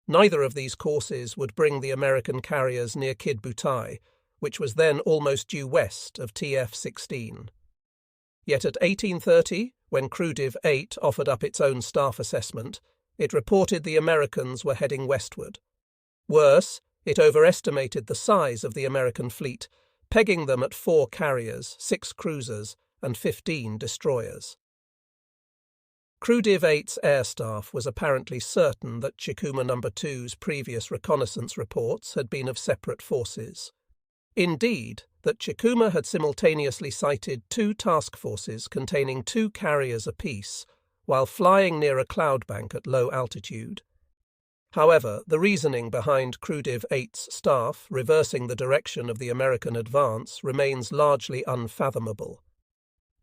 Neither of these courses would bring the American carriers near Kid Butai, which was then almost due west of TF-16. Yet at 1830, when Crew Div 8 offered up its own staff assessment, it reported the Americans were heading westward. Worse, it overestimated the size of the American fleet, pegging them at 4 carriers, 6 cruisers, and 15 destroyers. Crew Div 8's air staff was apparently certain that Chikuma No. 2's previous reconnaissance reports had been of separate forces. Indeed, that Chikuma had simultaneously sighted 2 task forces containing 2 carriers apiece, while flying near a cloud bank at low altitude. However, the reasoning behind Crew Div 8's staff reversing the direction of the American advance remains largely unfathomable.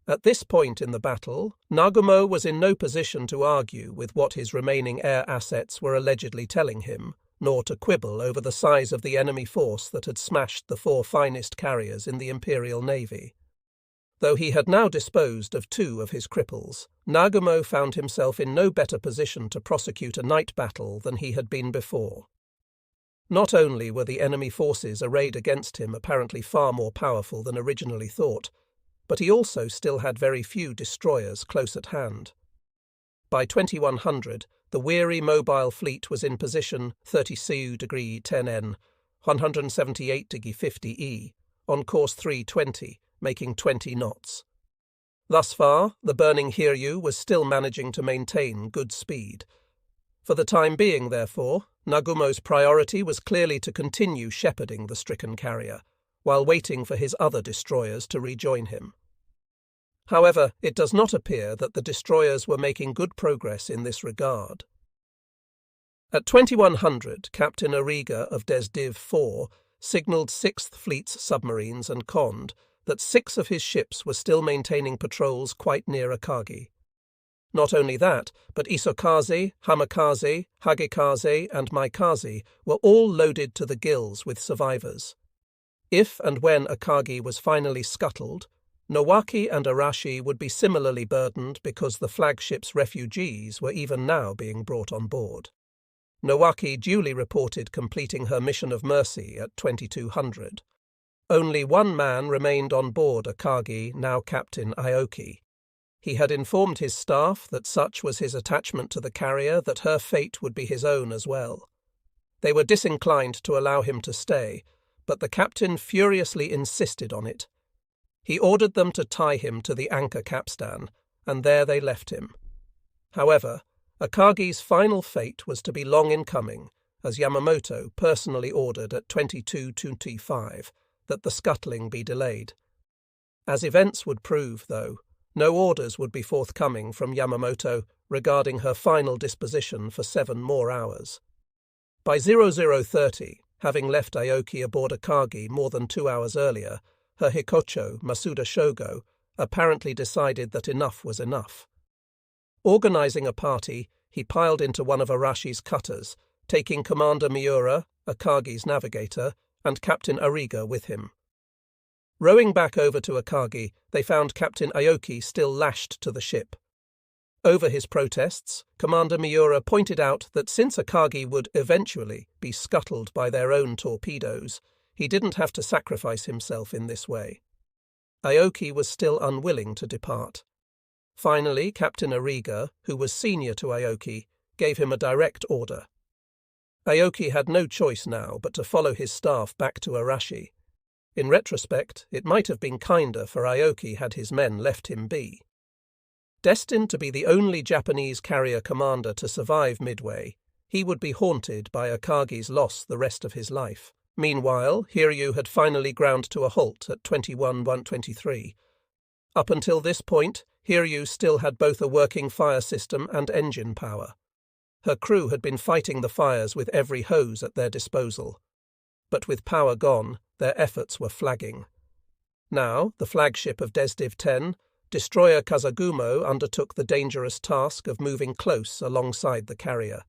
At this point in the battle, Nagumo was in no position to argue with what his remaining air assets were allegedly telling him, nor to quibble over the size of the enemy force that had smashed the 4 finest carriers in the Imperial Navy. Though he had now disposed of 2 of his cripples, Nagumo found himself in no better position to prosecute a night battle than he had been before. Not only were the enemy forces arrayed against him apparently far more powerful than originally thought, but he also still had very few destroyers close at hand. By 2100, the weary mobile fleet was in position 32° 10'N, 178° 50'E, on course 320, making 20 knots. Thus far, the burning Hiryu was still managing to maintain good speed. For the time being, therefore, Nagumo's priority was clearly to continue shepherding the stricken carrier, while waiting for his other destroyers to rejoin him. However, it does not appear that the destroyers were making good progress in this regard. At 2100, Captain Ariga of Desdiv 4 signalled 6th Fleet's submarines and conned that 6 of his ships were still maintaining patrols quite near Akagi. Not only that, but Isokaze, Hamakaze, Hagekaze, and Maikaze were all loaded to the gills with survivors. If and when Akagi was finally scuttled, Nowaki and Arashi would be similarly burdened because the flagship's refugees were even now being brought on board. Nowaki duly reported completing her mission of mercy at 2200. Only 1 man remained on board Akagi, now Captain Aoki. He had informed his staff that such was his attachment to the carrier that her fate would be his own as well. They were disinclined to allow him to stay, but the captain furiously insisted on it. He ordered them to tie him to the anchor capstan, and there they left him. However, Akagi's final fate was to be long in coming, as Yamamoto personally ordered at 22:25 that the scuttling be delayed. As events would prove, though, no orders would be forthcoming from Yamamoto regarding her final disposition for 7 more hours. By 0030, having left Aoki aboard Akagi more than 2 hours earlier, her Hikocho, Masuda Shogo, apparently decided that enough was enough. Organizing a party, he piled into one of Arashi's cutters, taking Commander Miura, Akagi's navigator, and Captain Ariga with him. Rowing back over to Akagi, they found Captain Aoki still lashed to the ship. Over his protests, Commander Miura pointed out that since Akagi would eventually be scuttled by their own torpedoes, he didn't have to sacrifice himself in this way. Aoki was still unwilling to depart. Finally, Captain Ariga, who was senior to Aoki, gave him a direct order. Aoki had no choice now but to follow his staff back to Arashi. In retrospect, it might have been kinder for Aoki had his men left him be. Destined to be the only Japanese carrier commander to survive Midway, he would be haunted by Akagi's loss the rest of his life. Meanwhile, Hiryu had finally ground to a halt at 21:123. Up until this point, Hiryu still had both a working fire system and engine power. Her crew had been fighting the fires with every hose at their disposal. But with power gone, their efforts were flagging. Now, the flagship of Desdiv 10, destroyer Kazagumo undertook the dangerous task of moving close alongside the carrier.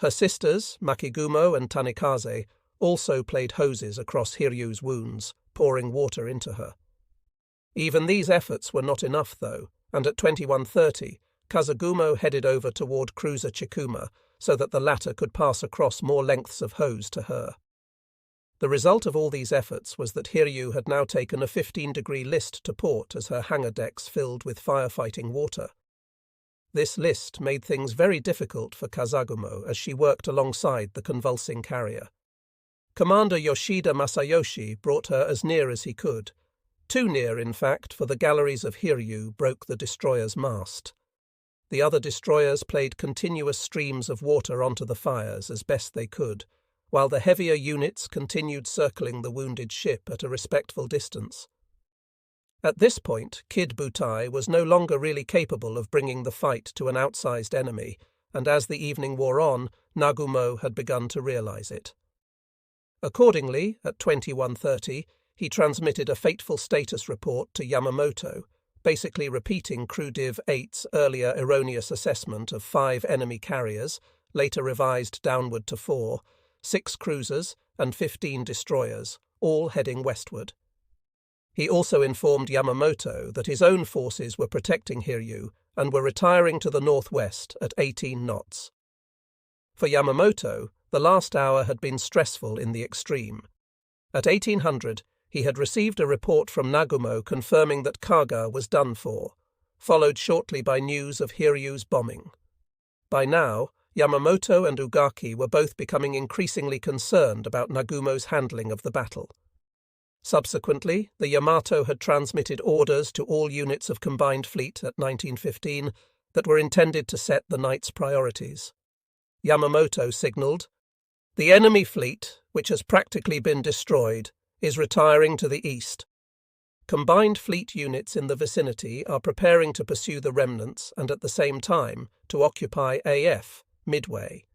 Her sisters, Makigumo and Tanikaze, also played hoses across Hiryu's wounds, pouring water into her. Even these efforts were not enough, though, and at 21:30, Kazagumo headed over toward cruiser Chikuma so that the latter could pass across more lengths of hose to her. The result of all these efforts was that Hiryu had now taken a 15-degree list to port as her hangar decks filled with firefighting water. This list made things very difficult for Kazagumo as she worked alongside the convulsing carrier. Commander Yoshida Masayoshi brought her as near as he could. Too near, in fact, for the galleries of Hiryu broke the destroyer's mast. The other destroyers played continuous streams of water onto the fires as best they could, while the heavier units continued circling the wounded ship at a respectful distance. At this point, Kid Butai was no longer really capable of bringing the fight to an outsized enemy, and as the evening wore on, Nagumo had begun to realize it. Accordingly, at 21:30, he transmitted a fateful status report to Yamamoto, basically repeating Crew Div 8's earlier erroneous assessment of 5 enemy carriers, later revised downward to 4, 6 cruisers and 15 destroyers, all heading westward. He also informed Yamamoto that his own forces were protecting Hiryu and were retiring to the northwest at 18 knots. For Yamamoto, the last hour had been stressful in the extreme. At 1800, he had received a report from Nagumo confirming that Kaga was done for, followed shortly by news of Hiryu's bombing. By now, Yamamoto and Ugaki were both becoming increasingly concerned about Nagumo's handling of the battle. Subsequently, the Yamato had transmitted orders to all units of Combined Fleet at 1915 that were intended to set the night's priorities. Yamamoto signalled, "The enemy fleet, which has practically been destroyed, is retiring to the east. Combined Fleet units in the vicinity are preparing to pursue the remnants and at the same time to occupy AF, Midway.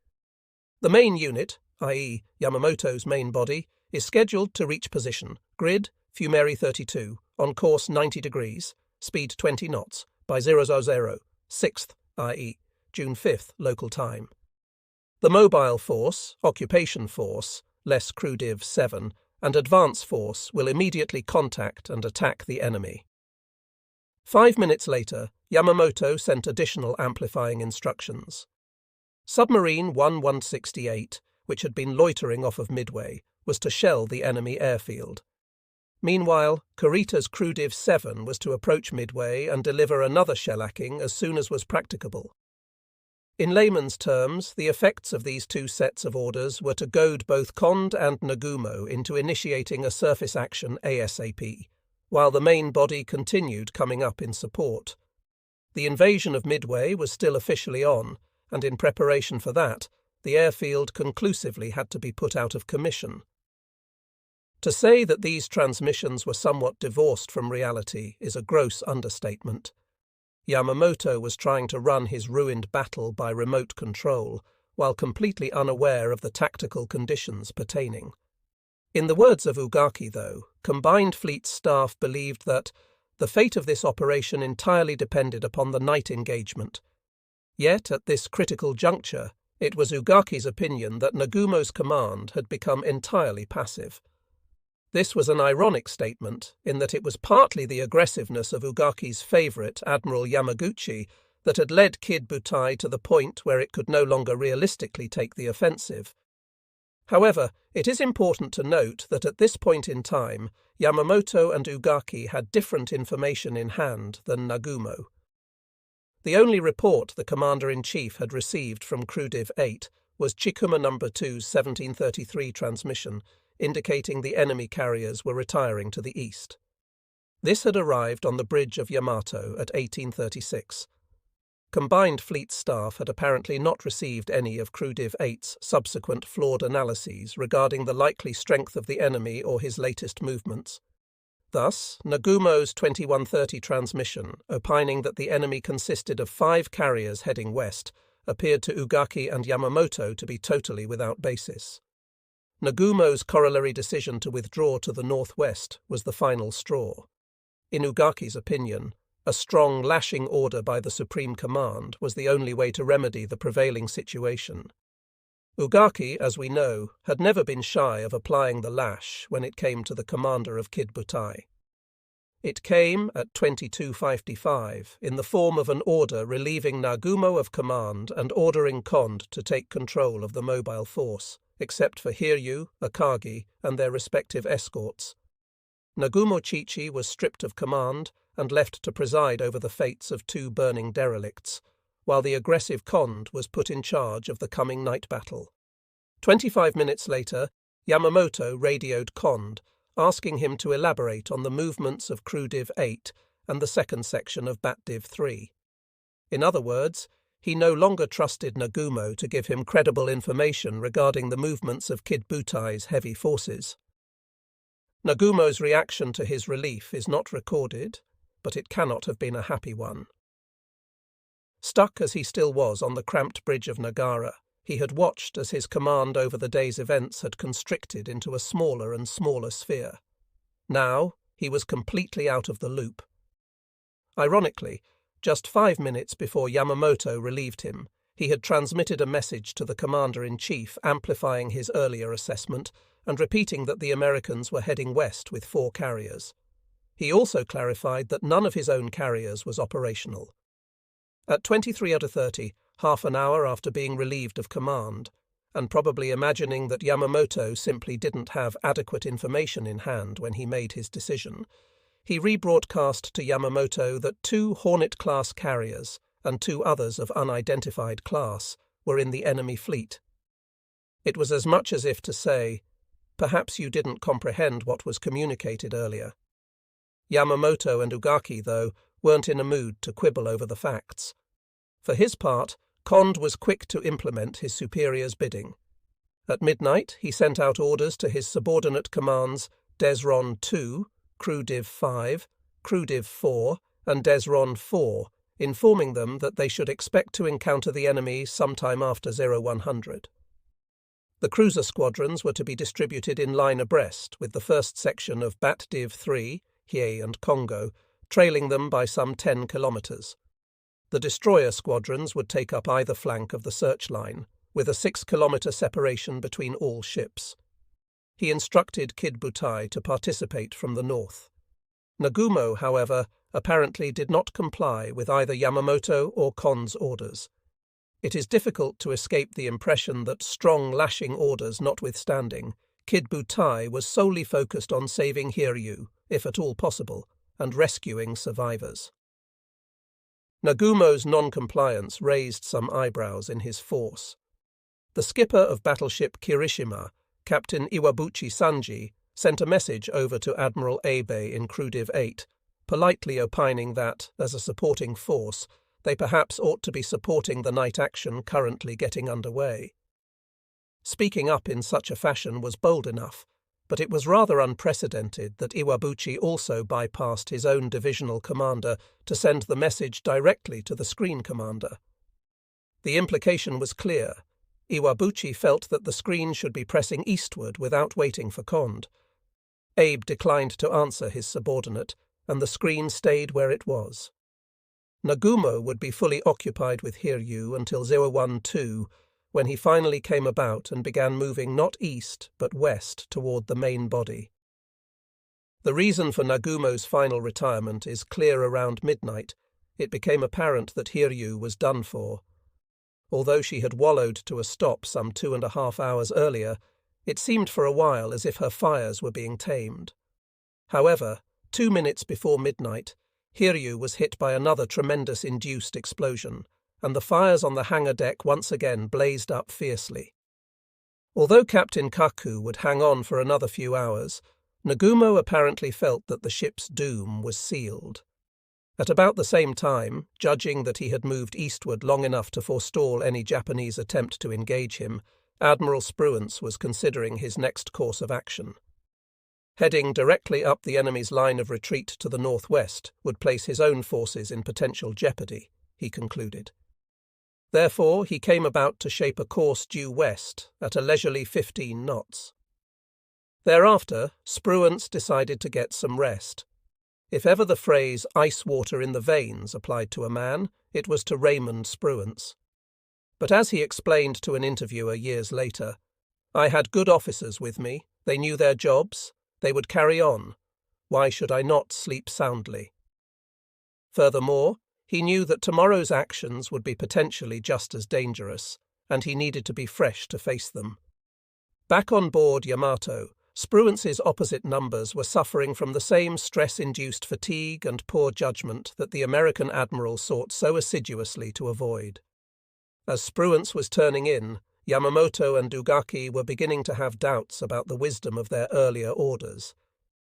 The main unit, i.e. Yamamoto's main body, is scheduled to reach position, grid, Fumeri 32, on course 90 degrees, speed 20 knots, by 0000, 6th, i.e. June 5th, local time. The mobile force, occupation force, less Crew Div 7, and advance force will immediately contact and attack the enemy." 5 minutes later, Yamamoto sent additional amplifying instructions. Submarine 1168, which had been loitering off of Midway, was to shell the enemy airfield. Meanwhile, Kurita's Crew Div 7 was to approach Midway and deliver another shellacking as soon as was practicable. In layman's terms, the effects of these two sets of orders were to goad both Kond and Nagumo into initiating a surface action ASAP, while the main body continued coming up in support. The invasion of Midway was still officially on, and in preparation for that, the airfield conclusively had to be put out of commission. To say that these transmissions were somewhat divorced from reality is a gross understatement. Yamamoto was trying to run his ruined battle by remote control, while completely unaware of the tactical conditions pertaining. In the words of Ugaki, though, Combined Fleet staff believed that the fate of this operation entirely depended upon the night engagement. Yet, at this critical juncture, it was Ugaki's opinion that Nagumo's command had become entirely passive. This was an ironic statement, in that it was partly the aggressiveness of Ugaki's favourite, Admiral Yamaguchi, that had led Kid Butai to the point where it could no longer realistically take the offensive. However, it is important to note that at this point in time, Yamamoto and Ugaki had different information in hand than Nagumo. The only report the Commander-in-Chief had received from Crew Div 8 was Chikuma No. 2's 1733 transmission, indicating the enemy carriers were retiring to the east. This had arrived on the bridge of Yamato at 1836. Combined Fleet staff had apparently not received any of Crew Div 8's subsequent flawed analyses regarding the likely strength of the enemy or his latest movements. Thus, Nagumo's 2130 transmission, opining that the enemy consisted of 5 carriers heading west, appeared to Ugaki and Yamamoto to be totally without basis. Nagumo's corollary decision to withdraw to the northwest was the final straw. In Ugaki's opinion, a strong lashing order by the Supreme Command was the only way to remedy the prevailing situation. Ugaki, as we know, had never been shy of applying the lash when it came to the commander of Kid Butai. It came at 22:55 in the form of an order relieving Nagumo of command and ordering Kond to take control of the mobile force, except for Hiryu, Akagi, and their respective escorts. Nagumo Chichi was stripped of command and left to preside over the fates of 2 burning derelicts, while the aggressive Kond was put in charge of the coming night battle. 25 minutes later, Yamamoto radioed Kond, asking him to elaborate on the movements of Crew Div 8 and the second section of Bat Div 3. In other words, he no longer trusted Nagumo to give him credible information regarding the movements of Kid Butai's heavy forces. Nagumo's reaction to his relief is not recorded, but it cannot have been a happy one. Stuck as he still was on the cramped bridge of Nagara, he had watched as his command over the day's events had constricted into a smaller and smaller sphere. Now he was completely out of the loop. Ironically, just 5 minutes before Yamamoto relieved him, he had transmitted a message to the commander-in-chief amplifying his earlier assessment and repeating that the Americans were heading west with 4 carriers. He also clarified that none of his own carriers was operational. At 23:30, half an hour after being relieved of command, and probably imagining that Yamamoto simply didn't have adequate information in hand when he made his decision, he rebroadcast to Yamamoto that 2 Hornet-class carriers and 2 others of unidentified class were in the enemy fleet. It was as much as if to say, perhaps you didn't comprehend what was communicated earlier. Yamamoto and Ugaki, though, weren't in a mood to quibble over the facts. For his part, Kond was quick to implement his superior's bidding. At midnight, he sent out orders to his subordinate commands Desron 2, Crew Div 5, Crew Div 4, and Desron 4, informing them that they should expect to encounter the enemy sometime after 0100. The cruiser squadrons were to be distributed in line abreast, with the first section of Bat Div 3, Hie and Congo, trailing them by some 10 kilometers. The destroyer squadrons would take up either flank of the search line, with a 6-kilometer separation between all ships. He instructed Kid Butai to participate from the north. Nagumo, however, apparently did not comply with either Yamamoto or Kond's orders. It is difficult to escape the impression that, strong lashing orders notwithstanding, Kid Butai was solely focused on saving Hiryu, if at all possible, and rescuing survivors. Nagumo's non-compliance raised some eyebrows in his force. The skipper of battleship Kirishima, Captain Iwabuchi Sanji, sent a message over to Admiral Abe in Crew Div 8, politely opining that, as a supporting force, they perhaps ought to be supporting the night action currently getting underway. Speaking up in such a fashion was bold enough, but it was rather unprecedented that Iwabuchi also bypassed his own divisional commander to send the message directly to the screen commander. The implication was clear. Iwabuchi felt that the screen should be pressing eastward without waiting for Kond. Abe declined to answer his subordinate, and the screen stayed where it was. Nagumo would be fully occupied with Hiryu until 012, when he finally came about and began moving not east but west toward the main body. The reason for Nagumo's final retirement is clear around midnight. It became apparent that Hiryu was done for. Although she had wallowed to a stop some 2.5 hours earlier, it seemed for a while as if her fires were being tamed. However, 2 minutes before midnight, Hiryu was hit by another tremendous induced explosion, and the fires on the hangar deck once again blazed up fiercely. Although Captain Kaku would hang on for another few hours, Nagumo apparently felt that the ship's doom was sealed. At about the same time, judging that he had moved eastward long enough to forestall any Japanese attempt to engage him, Admiral Spruance was considering his next course of action. Heading directly up the enemy's line of retreat to the northwest would place his own forces in potential jeopardy, he concluded. Therefore, he came about to shape a course due west at a leisurely 15 knots. Thereafter, Spruance decided to get some rest. If ever the phrase ice water in the veins applied to a man, it was to Raymond Spruance. But as he explained to an interviewer years later, "I had good officers with me, they knew their jobs, they would carry on. Why should I not sleep soundly?" Furthermore, he knew that tomorrow's actions would be potentially just as dangerous, and he needed to be fresh to face them. Back on board Yamato, Spruance's opposite numbers were suffering from the same stress-induced fatigue and poor judgment that the American admiral sought so assiduously to avoid. As Spruance was turning in, Yamamoto and Ugaki were beginning to have doubts about the wisdom of their earlier orders.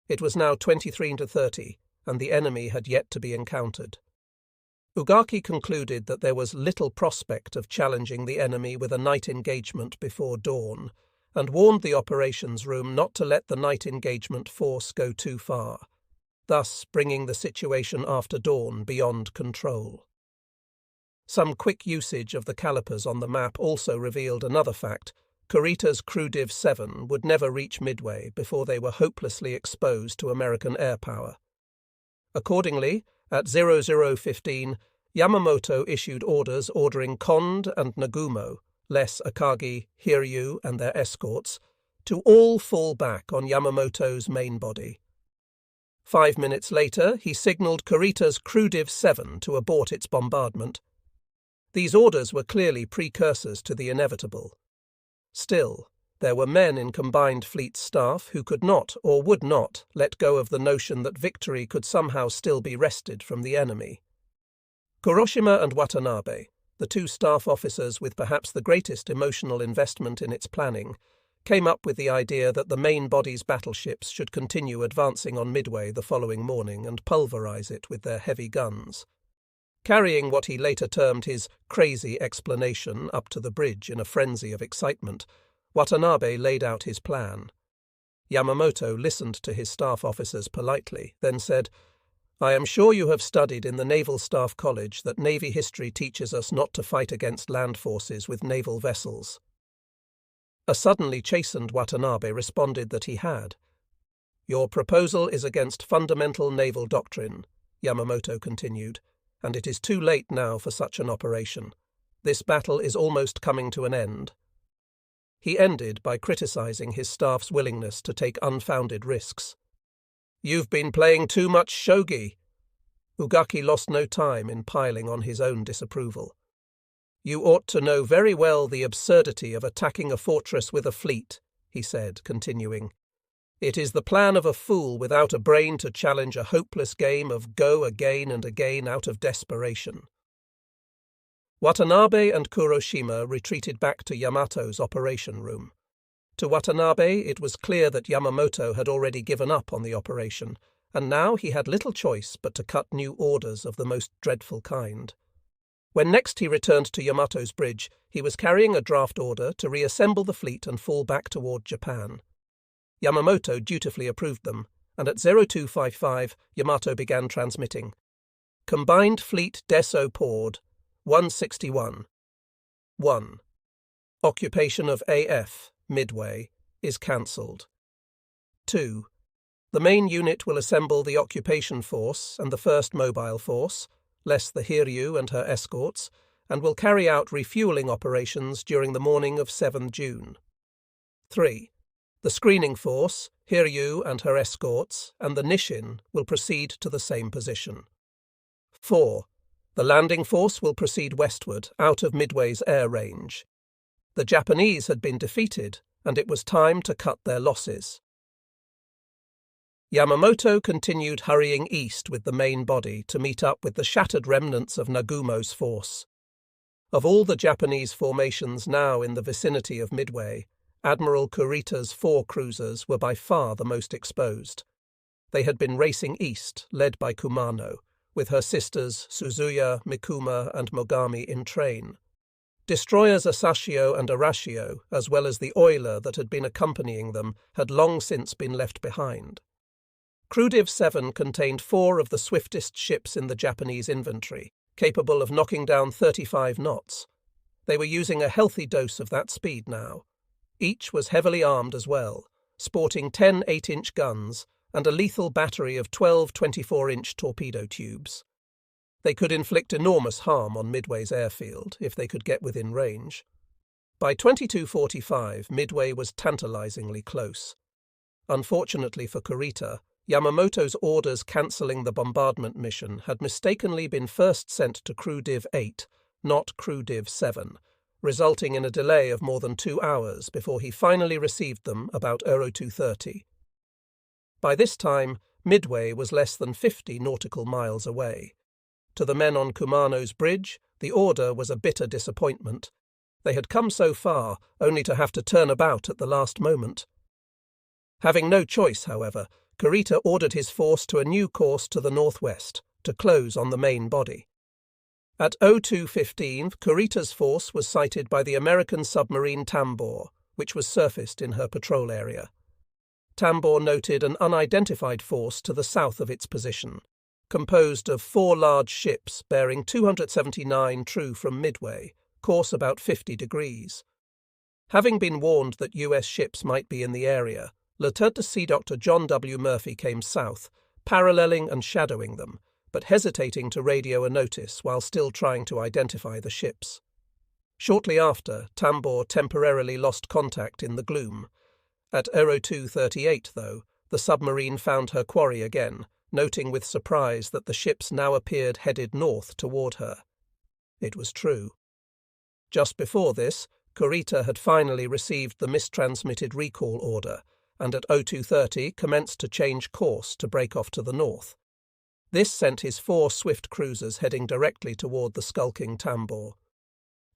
It was now 23-30, and the enemy had yet to be encountered. Ugaki concluded that there was little prospect of challenging the enemy with a night engagement before dawn, and warned the operations room not to let the night engagement force go too far, thus bringing the situation after dawn beyond control. Some quick usage of the calipers on the map also revealed another fact: Kurita's Crew Div 7 would never reach Midway before they were hopelessly exposed to American air power. Accordingly, at 00:15, Yamamoto issued orders ordering Kond and Nagumo, less Akagi, Hiryu, and their escorts, to all fall back on Yamamoto's main body. 5 minutes later, he signalled Kurita's Crew Div 7 to abort its bombardment. These orders were clearly precursors to the inevitable. Still, there were men in Combined Fleet staff who could not or would not let go of the notion that victory could somehow still be wrested from the enemy. Kuroshima and Watanabe, the two staff officers with perhaps the greatest emotional investment in its planning, came up with the idea that the main body's battleships should continue advancing on Midway the following morning and pulverize it with their heavy guns. Carrying what he later termed his crazy explanation up to the bridge in a frenzy of excitement, Watanabe laid out his plan. Yamamoto listened to his staff officers politely, then said, "I am sure you have studied in the Naval Staff College that Navy history teaches us not to fight against land forces with naval vessels." A suddenly chastened Watanabe responded that he had. "Your proposal is against fundamental naval doctrine," Yamamoto continued, "and it is too late now for such an operation. This battle is almost coming to an end." He ended by criticizing his staff's willingness to take unfounded risks. "You've been playing too much shogi." Ugaki lost no time in piling on his own disapproval. "You ought to know very well the absurdity of attacking a fortress with a fleet," he said, continuing. "It is the plan of a fool without a brain to challenge a hopeless game of go again and again out of desperation." Watanabe and Kuroshima retreated back to Yamato's operation room. To Watanabe, it was clear that Yamamoto had already given up on the operation, and now he had little choice but to cut new orders of the most dreadful kind. When next he returned to Yamato's bridge, he was carrying a draft order to reassemble the fleet and fall back toward Japan. Yamamoto dutifully approved them, and at 0255 Yamato began transmitting. "Combined Fleet Deso Port, 161. 1. Occupation of AF, Midway, is cancelled. 2. The main unit will assemble the occupation force and the first mobile force, less the Hiryu and her escorts, and will carry out refueling operations during the morning of 7 June. 3. The screening force, Hiryu and her escorts, and the Nishin will proceed to the same position. 4. The landing force will proceed westward, out of Midway's air range. The Japanese had been defeated, and it was time to cut their losses." Yamamoto continued hurrying east with the main body to meet up with the shattered remnants of Nagumo's force. Of all the Japanese formations now in the vicinity of Midway, Admiral Kurita's 4 cruisers were by far the most exposed. They had been racing east, led by Kumano, with her sisters Suzuya, Mikuma, and Mogami in train. Destroyers Asashio and Arashio, as well as the oiler that had been accompanying them, had long since been left behind. Crew Div 7 contained 4 of the swiftest ships in the Japanese inventory, capable of knocking down 35 knots. They were using a healthy dose of that speed now. Each was heavily armed as well, sporting 10 8-inch guns and a lethal battery of 12 24-inch torpedo tubes. They could inflict enormous harm on Midway's airfield if they could get within range. By 22:45, Midway was tantalizingly close. Unfortunately for Kurita, Yamamoto's orders cancelling the bombardment mission had mistakenly been first sent to Crew Div 8, not Crew Div 7, resulting in a delay of more than 2 hours before he finally received them about 02:30. By this time, Midway was less than 50 nautical miles away. To the men on Kumano's bridge, the order was a bitter disappointment. They had come so far, only to have to turn about at the last moment. Having no choice, however, Kurita ordered his force to a new course to the northwest, to close on the main body. At 02:15, Kurita's force was sighted by the American submarine Tambor, which was surfaced in her patrol area. Tambor noted an unidentified force to the south of its position, composed of 4 large ships bearing 279 true from Midway, course about 50 degrees. Having been warned that U.S. ships might be in the area, Lieutenant Sea Dr. John W. Murphy came south, paralleling and shadowing them, but hesitating to radio a notice while still trying to identify the ships. Shortly after, Tambor temporarily lost contact in the gloom. At 02:38, though, the submarine found her quarry again, noting with surprise that the ships now appeared headed north toward her. It was true. Just before this, Kurita had finally received the mistransmitted recall order, and at 02:30 commenced to change course to break off to the north. This sent his 4 swift cruisers heading directly toward the skulking Tambor.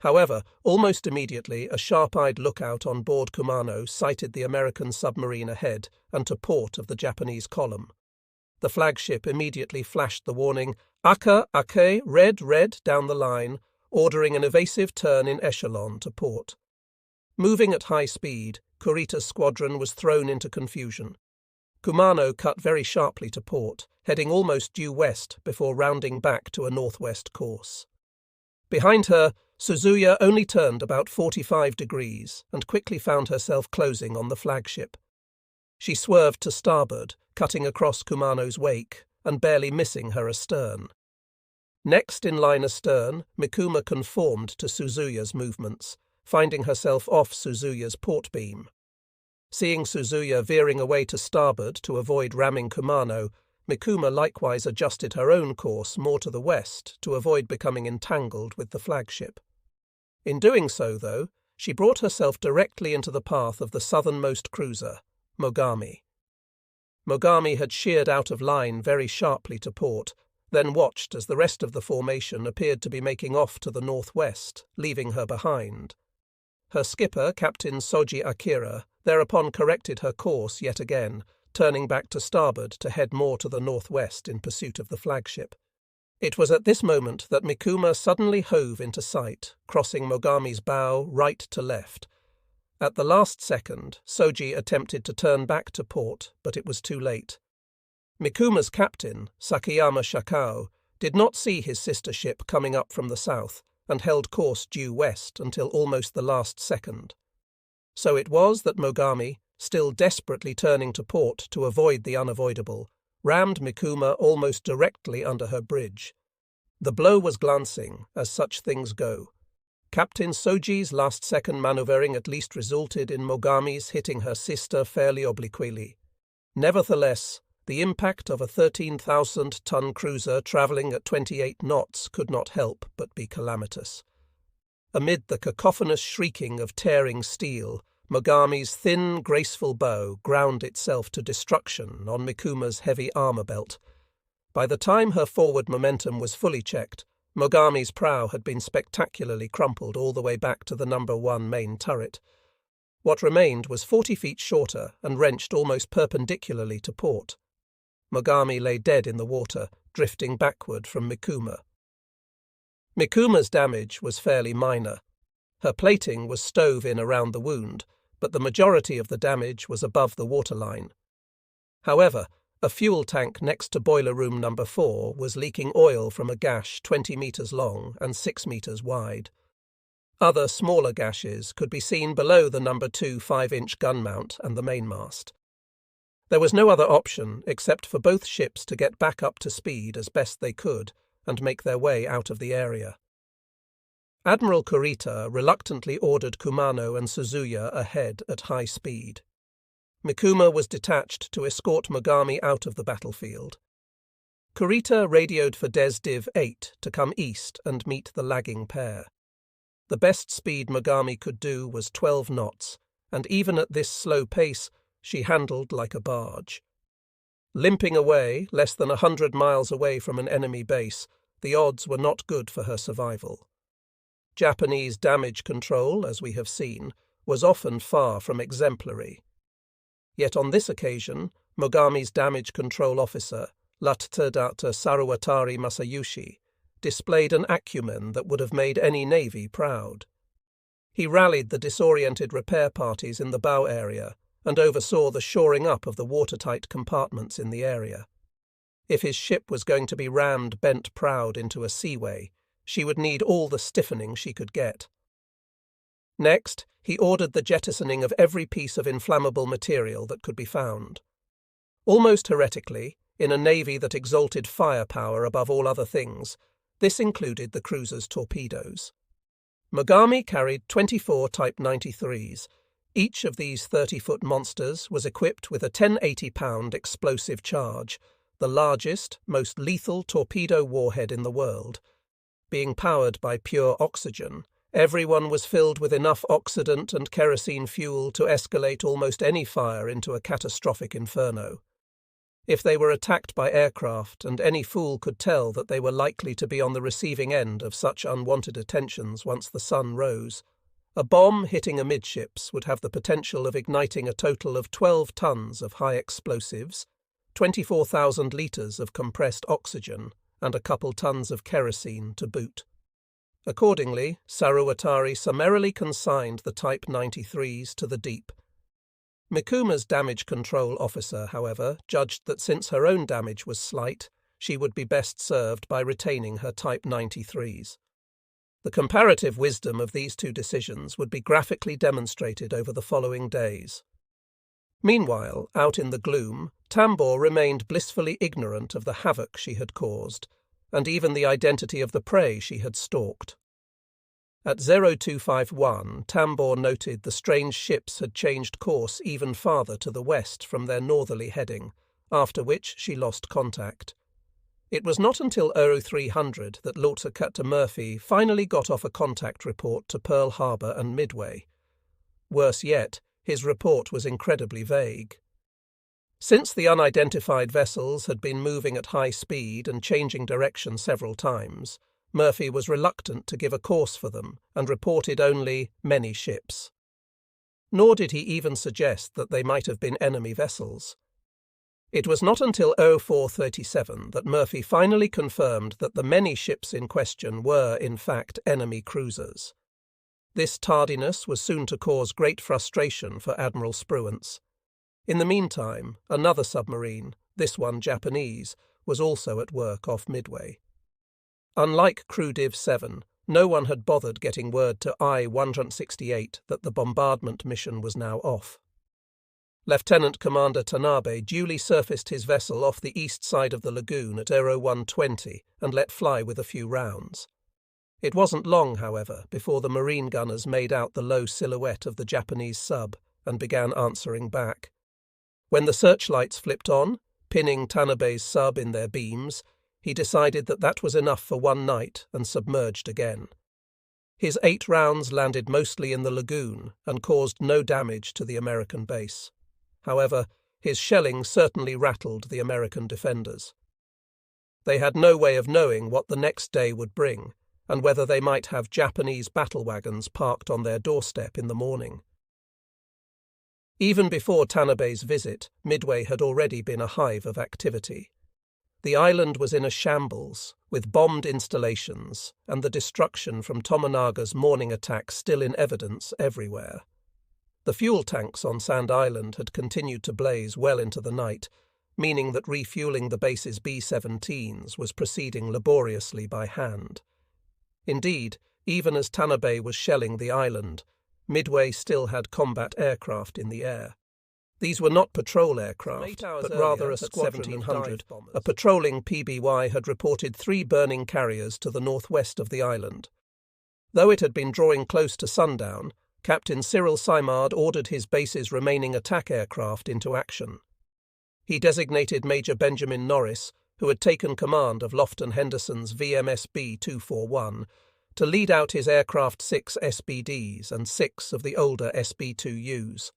However, almost immediately a sharp-eyed lookout on board Kumano sighted the American submarine ahead and to port of the Japanese column. The flagship immediately flashed the warning, "Aka, Ake, red, red," down the line, ordering an evasive turn in echelon to port. Moving at high speed, Kurita's squadron was thrown into confusion. Kumano cut very sharply to port, heading almost due west before rounding back to a northwest course. Behind her, Suzuya only turned about 45 degrees and quickly found herself closing on the flagship. She swerved to starboard, cutting across Kumano's wake and barely missing her astern. Next in line astern, Mikuma conformed to Suzuya's movements, finding herself off Suzuya's port beam. Seeing Suzuya veering away to starboard to avoid ramming Kumano, Mikuma likewise adjusted her own course more to the west to avoid becoming entangled with the flagship. In doing so, though, she brought herself directly into the path of the southernmost cruiser, Mogami. Mogami had sheered out of line very sharply to port, then watched as the rest of the formation appeared to be making off to the northwest, leaving her behind. Her skipper, Captain Soji Akira, thereupon corrected her course yet again, turning back to starboard to head more to the northwest in pursuit of the flagship. It was at this moment that Mikuma suddenly hove into sight, crossing Mogami's bow right to left. At the last second, Soji attempted to turn back to port, but it was too late. Mikuma's captain, Sakayama Shakao, did not see his sister ship coming up from the south, and held course due west until almost the last second. So it was that Mogami, still desperately turning to port to avoid the unavoidable, rammed Mikuma almost directly under her bridge. The blow was glancing, as such things go. Captain Soji's last-second manoeuvring at least resulted in Mogami's hitting her sister fairly obliquely. Nevertheless, the impact of a 13,000-ton cruiser travelling at 28 knots could not help but be calamitous. Amid the cacophonous shrieking of tearing steel, Mogami's thin, graceful bow ground itself to destruction on Mikuma's heavy armour belt. By the time her forward momentum was fully checked, Mogami's prow had been spectacularly crumpled all the way back to the No. 1 main turret. What remained was 40 feet shorter and wrenched almost perpendicularly to port. Mogami lay dead in the water, drifting backward from Mikuma. Mikuma's damage was fairly minor. Her plating was stove in around the wound, but the majority of the damage was above the waterline. However, a fuel tank next to boiler room No. 4 was leaking oil from a gash 20 meters long and 6 meters wide. Other smaller gashes could be seen below the No. 2 5-inch gun mount and the mainmast. There was no other option except for both ships to get back up to speed as best they could and make their way out of the area. Admiral Kurita reluctantly ordered Kumano and Suzuya ahead at high speed. Mikuma was detached to escort Mogami out of the battlefield. Kurita radioed for Desdiv 8 to come east and meet the lagging pair. The best speed Mogami could do was 12 knots, and even at this slow pace, she handled like a barge. Limping away, less than 100 miles away from an enemy base, the odds were not good for her survival. Japanese damage control, as we have seen, was often far from exemplary. Yet on this occasion, Mogami's damage control officer, Lieutenant Saruwatari Masayushi, displayed an acumen that would have made any navy proud. He rallied the disoriented repair parties in the bow area and oversaw the shoring up of the watertight compartments in the area. If his ship was going to be rammed bent proud into a seaway, she would need all the stiffening she could get. Next, he ordered the jettisoning of every piece of inflammable material that could be found. Almost heretically, in a navy that exalted firepower above all other things, this included the cruiser's torpedoes. Mogami carried 24 Type 93s. Each of these 30-foot monsters was equipped with a 1080-pound explosive charge, the largest, most lethal torpedo warhead in the world. Being powered by pure oxygen, everyone was filled with enough oxidant and kerosene fuel to escalate almost any fire into a catastrophic inferno. If they were attacked by aircraft, and any fool could tell that they were likely to be on the receiving end of such unwanted attentions once the sun rose, a bomb hitting amidships would have the potential of igniting a total of 12 tons of high explosives, 24,000 litres of compressed oxygen, and a couple tons of kerosene to boot. Accordingly, Saruwatari summarily consigned the Type 93s to the deep. Mikuma's damage control officer, however, judged that since her own damage was slight, she would be best served by retaining her Type 93s. The comparative wisdom of these two decisions would be graphically demonstrated over the following days. Meanwhile, out in the gloom, Tambor remained blissfully ignorant of the havoc she had caused, and even the identity of the prey she had stalked. At 0251, Tambor noted the strange ships had changed course even farther to the west from their northerly heading, after which she lost contact. It was not until 0300 that Lieutenant Murphy finally got off a contact report to Pearl Harbor and Midway. Worse yet, his report was incredibly vague. Since the unidentified vessels had been moving at high speed and changing direction several times, Murphy was reluctant to give a course for them and reported only many ships. Nor did he even suggest that they might have been enemy vessels. It was not until 0437 that Murphy finally confirmed that the many ships in question were, in fact, enemy cruisers. This tardiness was soon to cause great frustration for Admiral Spruance. In the meantime, another submarine, this one Japanese, was also at work off Midway. Unlike Crew Div 7, no one had bothered getting word to I-168 that the bombardment mission was now off. Lieutenant Commander Tanabe duly surfaced his vessel off the east side of the lagoon at 0120 and let fly with a few rounds. It wasn't long, however, before the marine gunners made out the low silhouette of the Japanese sub and began answering back. When the searchlights flipped on, pinning Tanabe's sub in their beams, he decided that that was enough for one night and submerged again. His 8 rounds landed mostly in the lagoon and caused no damage to the American base. However, his shelling certainly rattled the American defenders. They had no way of knowing what the next day would bring, and whether they might have Japanese battle wagons parked on their doorstep in the morning. Even before Tanabe's visit, Midway had already been a hive of activity. The island was in a shambles, with bombed installations, and the destruction from Tomonaga's morning attack still in evidence everywhere. The fuel tanks on Sand Island had continued to blaze well into the night, meaning that refueling the base's B-17s was proceeding laboriously by hand. Indeed, even as Tanabe was shelling the island, Midway still had combat aircraft in the air. These were not patrol aircraft, but rather a squadron of dive bombers. A patrolling PBY had reported 3 burning carriers to the northwest of the island. Though it had been drawing close to sundown, Captain Cyril Simard ordered his base's remaining attack aircraft into action. He designated Major Benjamin Norris, who had taken command of Lofton Henderson's VMSB 241, to lead out his aircraft 6 SBDs and 6 of the older SB2Us.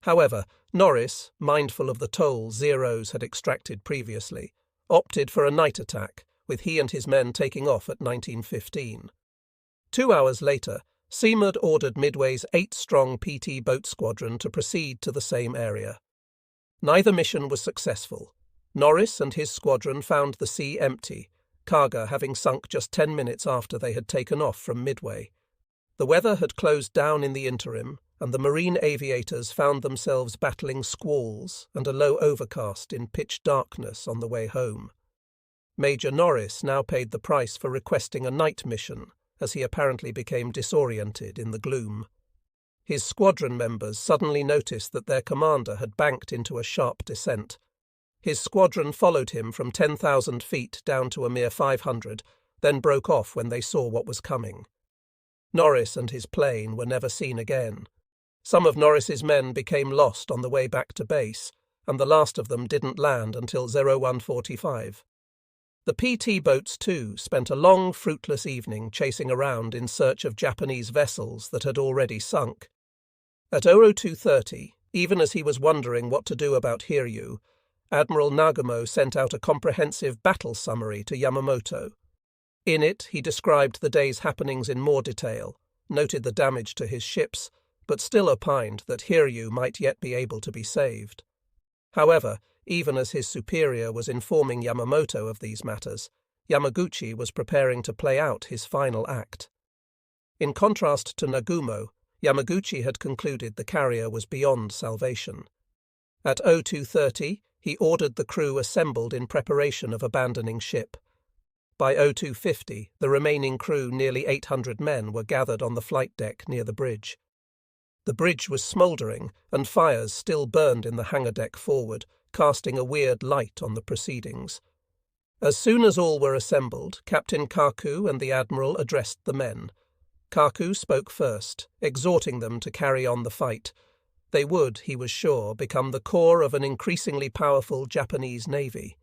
However, Norris, mindful of the toll Zeros had extracted previously, opted for a night attack, with he and his men taking off at 19:15. 2 hours later, Simard ordered Midway's 8-strong PT boat squadron to proceed to the same area. Neither mission was successful. Norris and his squadron found the sea empty, Kaga having sunk just 10 minutes after they had taken off from Midway. The weather had closed down in the interim, and the marine aviators found themselves battling squalls and a low overcast in pitch darkness on the way home. Major Norris now paid the price for requesting a night mission, as he apparently became disoriented in the gloom. His squadron members suddenly noticed that their commander had banked into a sharp descent. His squadron followed him from 10,000 feet down to a mere 500, then broke off when they saw what was coming. Norris and his plane were never seen again. Some of Norris's men became lost on the way back to base, and the last of them didn't land until 01:45. The PT boats, too, spent a long, fruitless evening chasing around in search of Japanese vessels that had already sunk. At 02:30, even as he was wondering what to do about Hiryu, Admiral Nagumo sent out a comprehensive battle summary to Yamamoto. In it, he described the day's happenings in more detail, noted the damage to his ships, but still opined that Hiryu might yet be able to be saved. However, even as his superior was informing Yamamoto of these matters, Yamaguchi was preparing to play out his final act. In contrast to Nagumo, Yamaguchi had concluded the carrier was beyond salvation. At 02:30, he ordered the crew assembled in preparation of abandoning ship. By 02:50, the remaining crew, nearly 800 men, were gathered on the flight deck near the bridge. The bridge was smouldering, and fires still burned in the hangar deck forward, casting a weird light on the proceedings. As soon as all were assembled, Captain Kaku and the Admiral addressed the men. Kaku spoke first, exhorting them to carry on the fight. They would, he was sure, become the core of an increasingly powerful Japanese navy.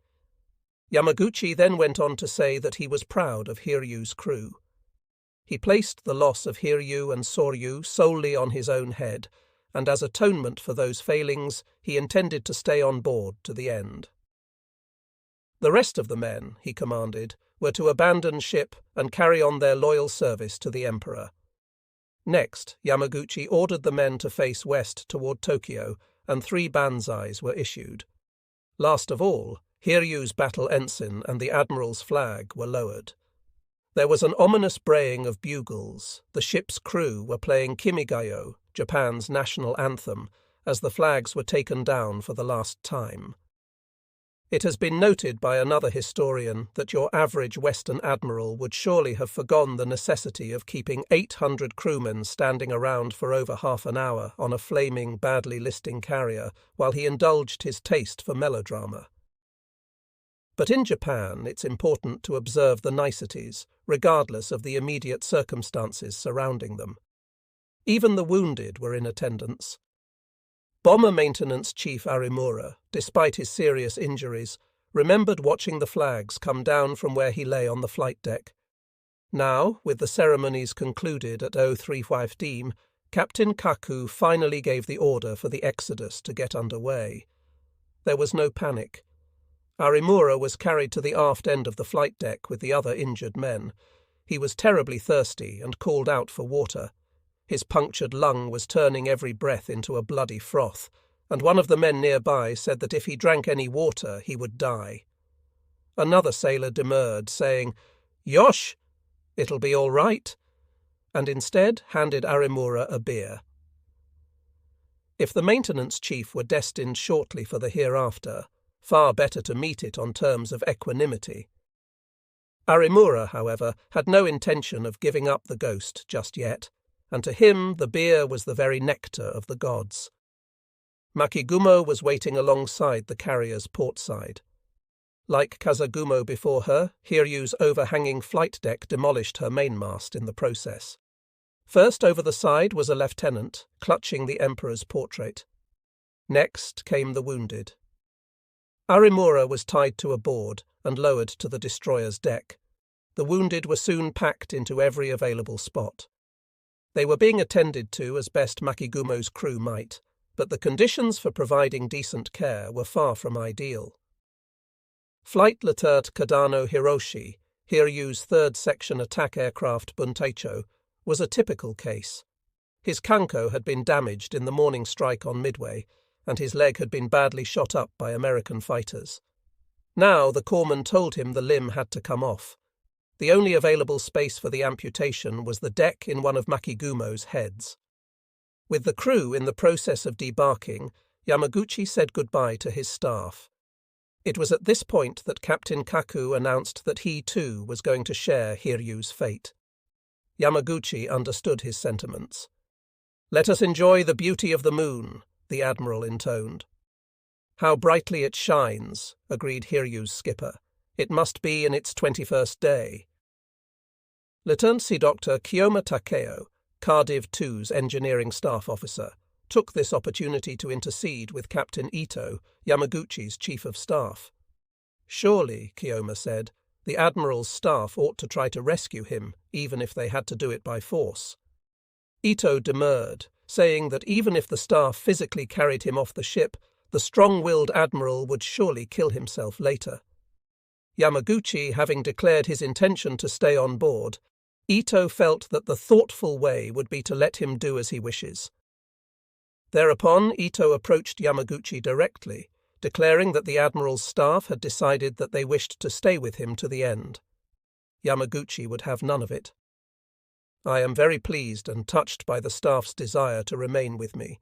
Yamaguchi then went on to say that he was proud of Hiryu's crew. He placed the loss of Hiryu and Soryu solely on his own head, and as atonement for those failings, he intended to stay on board to the end. The rest of the men, he commanded, were to abandon ship and carry on their loyal service to the Emperor. Next, Yamaguchi ordered the men to face west toward Tokyo, and 3 banzais were issued. Last of all, Hiryu's battle ensign and the Admiral's flag were lowered. There was an ominous braying of bugles. The ship's crew were playing Kimigayo, Japan's national anthem, as the flags were taken down for the last time. It has been noted by another historian that your average Western admiral would surely have forgone the necessity of keeping 800 crewmen standing around for over half an hour on a flaming, badly listing carrier while he indulged his taste for melodrama. But in Japan, it's important to observe the niceties, regardless of the immediate circumstances surrounding them. Even the wounded were in attendance. Bomber Maintenance Chief Arimura, despite his serious injuries, remembered watching the flags come down from where he lay on the flight deck. Now, with the ceremonies concluded at 03:15, Captain Kaku finally gave the order for the exodus to get underway. There was no panic. Arimura was carried to the aft end of the flight deck with the other injured men. He was terribly thirsty and called out for water. His punctured lung was turning every breath into a bloody froth, and one of the men nearby said that if he drank any water he would die. Another sailor demurred, saying, "Yosh, it'll be all right," and instead handed Arimura a beer. If the maintenance chief were destined shortly for the hereafter, far better to meet it on terms of equanimity. Arimura, however, had no intention of giving up the ghost just yet, and to him the beer was the very nectar of the gods. Makigumo was waiting alongside the carrier's port side. Like Kazagumo before her, Hiryu's overhanging flight deck demolished her mainmast in the process. First over the side was a lieutenant, clutching the Emperor's portrait. Next came the wounded. Arimura was tied to a board and lowered to the destroyer's deck. The wounded were soon packed into every available spot. They were being attended to as best Makigumo's crew might, but the conditions for providing decent care were far from ideal. Flight Lieutenant Kadano Hiroshi, Hiryu's 3rd Section attack aircraft Buntaicho, was a typical case. His kanko had been damaged in the morning strike on Midway, and his leg had been badly shot up by American fighters. Now the corpsman told him the limb had to come off. The only available space for the amputation was the deck in one of Makigumo's heads. With the crew in the process of debarking, Yamaguchi said goodbye to his staff. It was at this point that Captain Kaku announced that he too was going to share Hiryu's fate. Yamaguchi understood his sentiments. "Let us enjoy the beauty of the moon," the admiral intoned. "How brightly it shines," agreed Hiryu's skipper. "It must be in its 21st day." Lieutenant Sea Doctor Kiyoma Takeo, Cardiff 2's engineering staff officer, took this opportunity to intercede with Captain Ito, Yamaguchi's chief of staff. "Surely," Kiyoma said, "the admiral's staff ought to try to rescue him, even if they had to do it by force." Ito demurred, saying that even if the staff physically carried him off the ship, the strong-willed admiral would surely kill himself later. Yamaguchi having declared his intention to stay on board, Ito felt that the thoughtful way would be to let him do as he wishes. Thereupon Ito approached Yamaguchi directly, declaring that the admiral's staff had decided that they wished to stay with him to the end. Yamaguchi would have none of it. "I am very pleased and touched by the staff's desire to remain with me,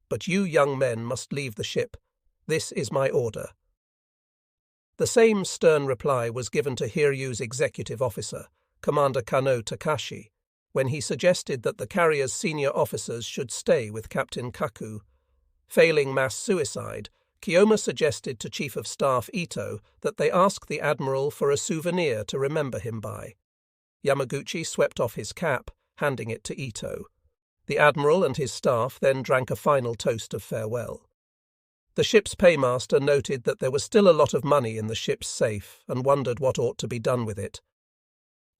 but you young men must leave the ship. This is my order." The same stern reply was given to Hiryu's executive officer, Commander Kano Takashi, when he suggested that the carrier's senior officers should stay with Captain Kaku. Failing mass suicide, Kiyoma suggested to Chief of Staff Ito that they ask the admiral for a souvenir to remember him by. Yamaguchi swept off his cap, handing it to Ito. The admiral and his staff then drank a final toast of farewell. The ship's paymaster noted that there was still a lot of money in the ship's safe and wondered what ought to be done with it.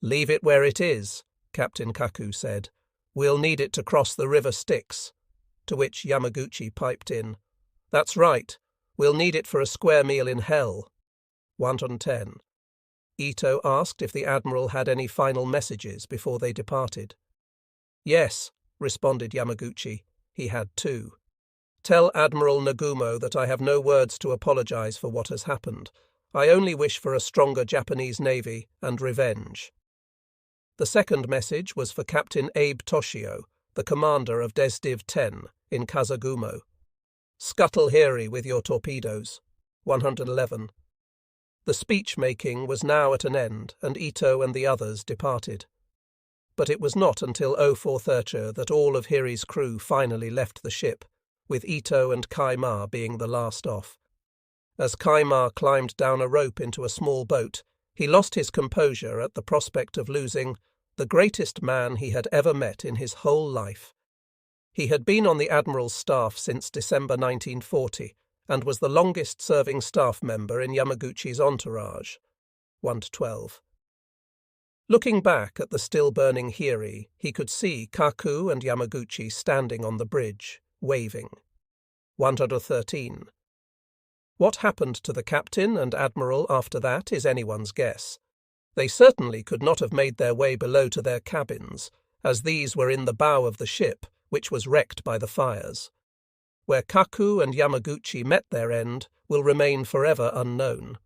"Leave it where it is," Captain Kaku said. "We'll need it to cross the river Styx." To which Yamaguchi piped in, "That's right. We'll need it for a square meal in hell." 110. Ito asked if the admiral had any final messages before they departed. "Yes," responded Yamaguchi. He had two. "Tell Admiral Nagumo that I have no words to apologize for what has happened. I only wish for a stronger Japanese navy and revenge." The second message was for Captain Abe Toshio, the commander of Desdiv 10 in Kazagumo. "Scuttle Hiri with your torpedoes." 111. The speech-making was now at an end, and Ito and the others departed. But it was not until 0430 that all of Hiri's crew finally left the ship, with Ito and Kaima being the last off. As Kaima climbed down a rope into a small boat, he lost his composure at the prospect of losing the greatest man he had ever met in his whole life. He had been on the admiral's staff since December 1940 and was the longest-serving staff member in Yamaguchi's entourage. 112. Looking back at the still-burning Hiri, he could see Kaku and Yamaguchi standing on the bridge, waving. 113. What happened to the captain and admiral after that is anyone's guess. They certainly could not have made their way below to their cabins, as these were in the bow of the ship, which was wrecked by the fires. Where Kaku and Yamaguchi met their end will remain forever unknown.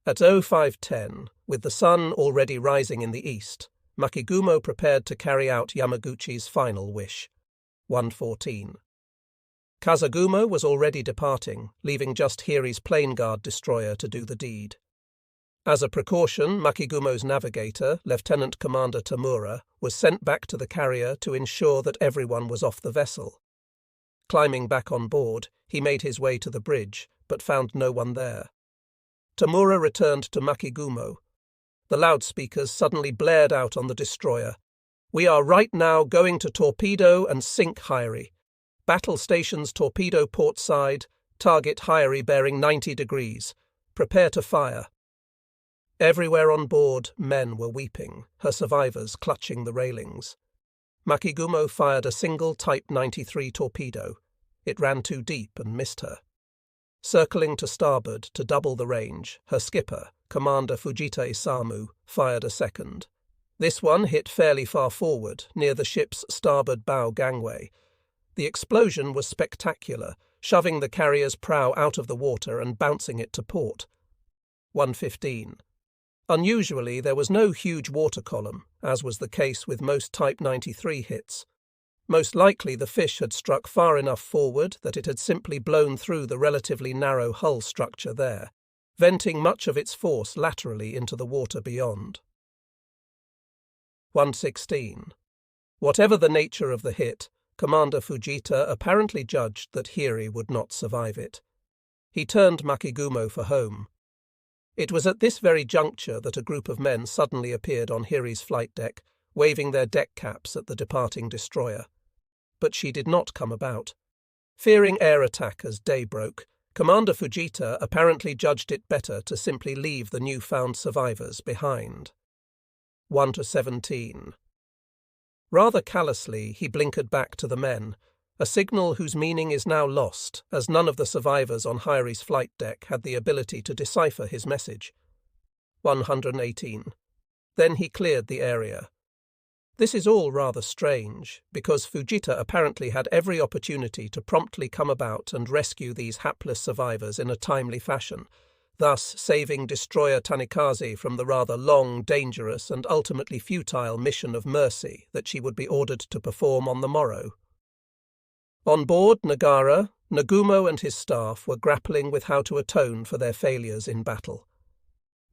At 0510, with the sun already rising in the east, Makigumo prepared to carry out Yamaguchi's final wish. 114. Kazagumo was already departing, leaving just Hiri's plane guard destroyer to do the deed. As a precaution, Makigumo's navigator, Lieutenant Commander Tamura, was sent back to the carrier to ensure that everyone was off the vessel. Climbing back on board, he made his way to the bridge, but found no one there. Tamura returned to Makigumo. The loudspeakers suddenly blared out on the destroyer. "We are right now going to torpedo and sink Hyrie. Battle stations torpedo port side, target Hyrie bearing 90 degrees. Prepare to fire." Everywhere on board, men were weeping, her survivors clutching the railings. Makigumo fired a single Type 93 torpedo. It ran too deep and missed her. Circling to starboard to double the range, her skipper, Commander Fujita Isamu, fired a second. This one hit fairly far forward, near the ship's starboard bow gangway. The explosion was spectacular, shoving the carrier's prow out of the water and bouncing it to port. 1:15. Unusually, there was no huge water column, as was the case with most Type 93 hits. Most likely the fish had struck far enough forward that it had simply blown through the relatively narrow hull structure there, venting much of its force laterally into the water beyond. 1:16. Whatever the nature of the hit, Commander Fujita apparently judged that Hyrie would not survive it. He turned Makigumo for home. It was at this very juncture that a group of men suddenly appeared on Hyrie's flight deck, waving their deck caps at the departing destroyer. But she did not come about. Fearing air attack as day broke, Commander Fujita apparently judged it better to simply leave the newfound survivors behind. 1:17. Rather callously, he blinkered back to the men, a signal whose meaning is now lost, as none of the survivors on Hyrie's flight deck had the ability to decipher his message. 118. Then he cleared the area. This is all rather strange, because Fujita apparently had every opportunity to promptly come about and rescue these hapless survivors in a timely fashion, thus saving destroyer Tanikaze from the rather long, dangerous, and ultimately futile mission of mercy that she would be ordered to perform on the morrow. On board Nagara, Nagumo and his staff were grappling with how to atone for their failures in battle.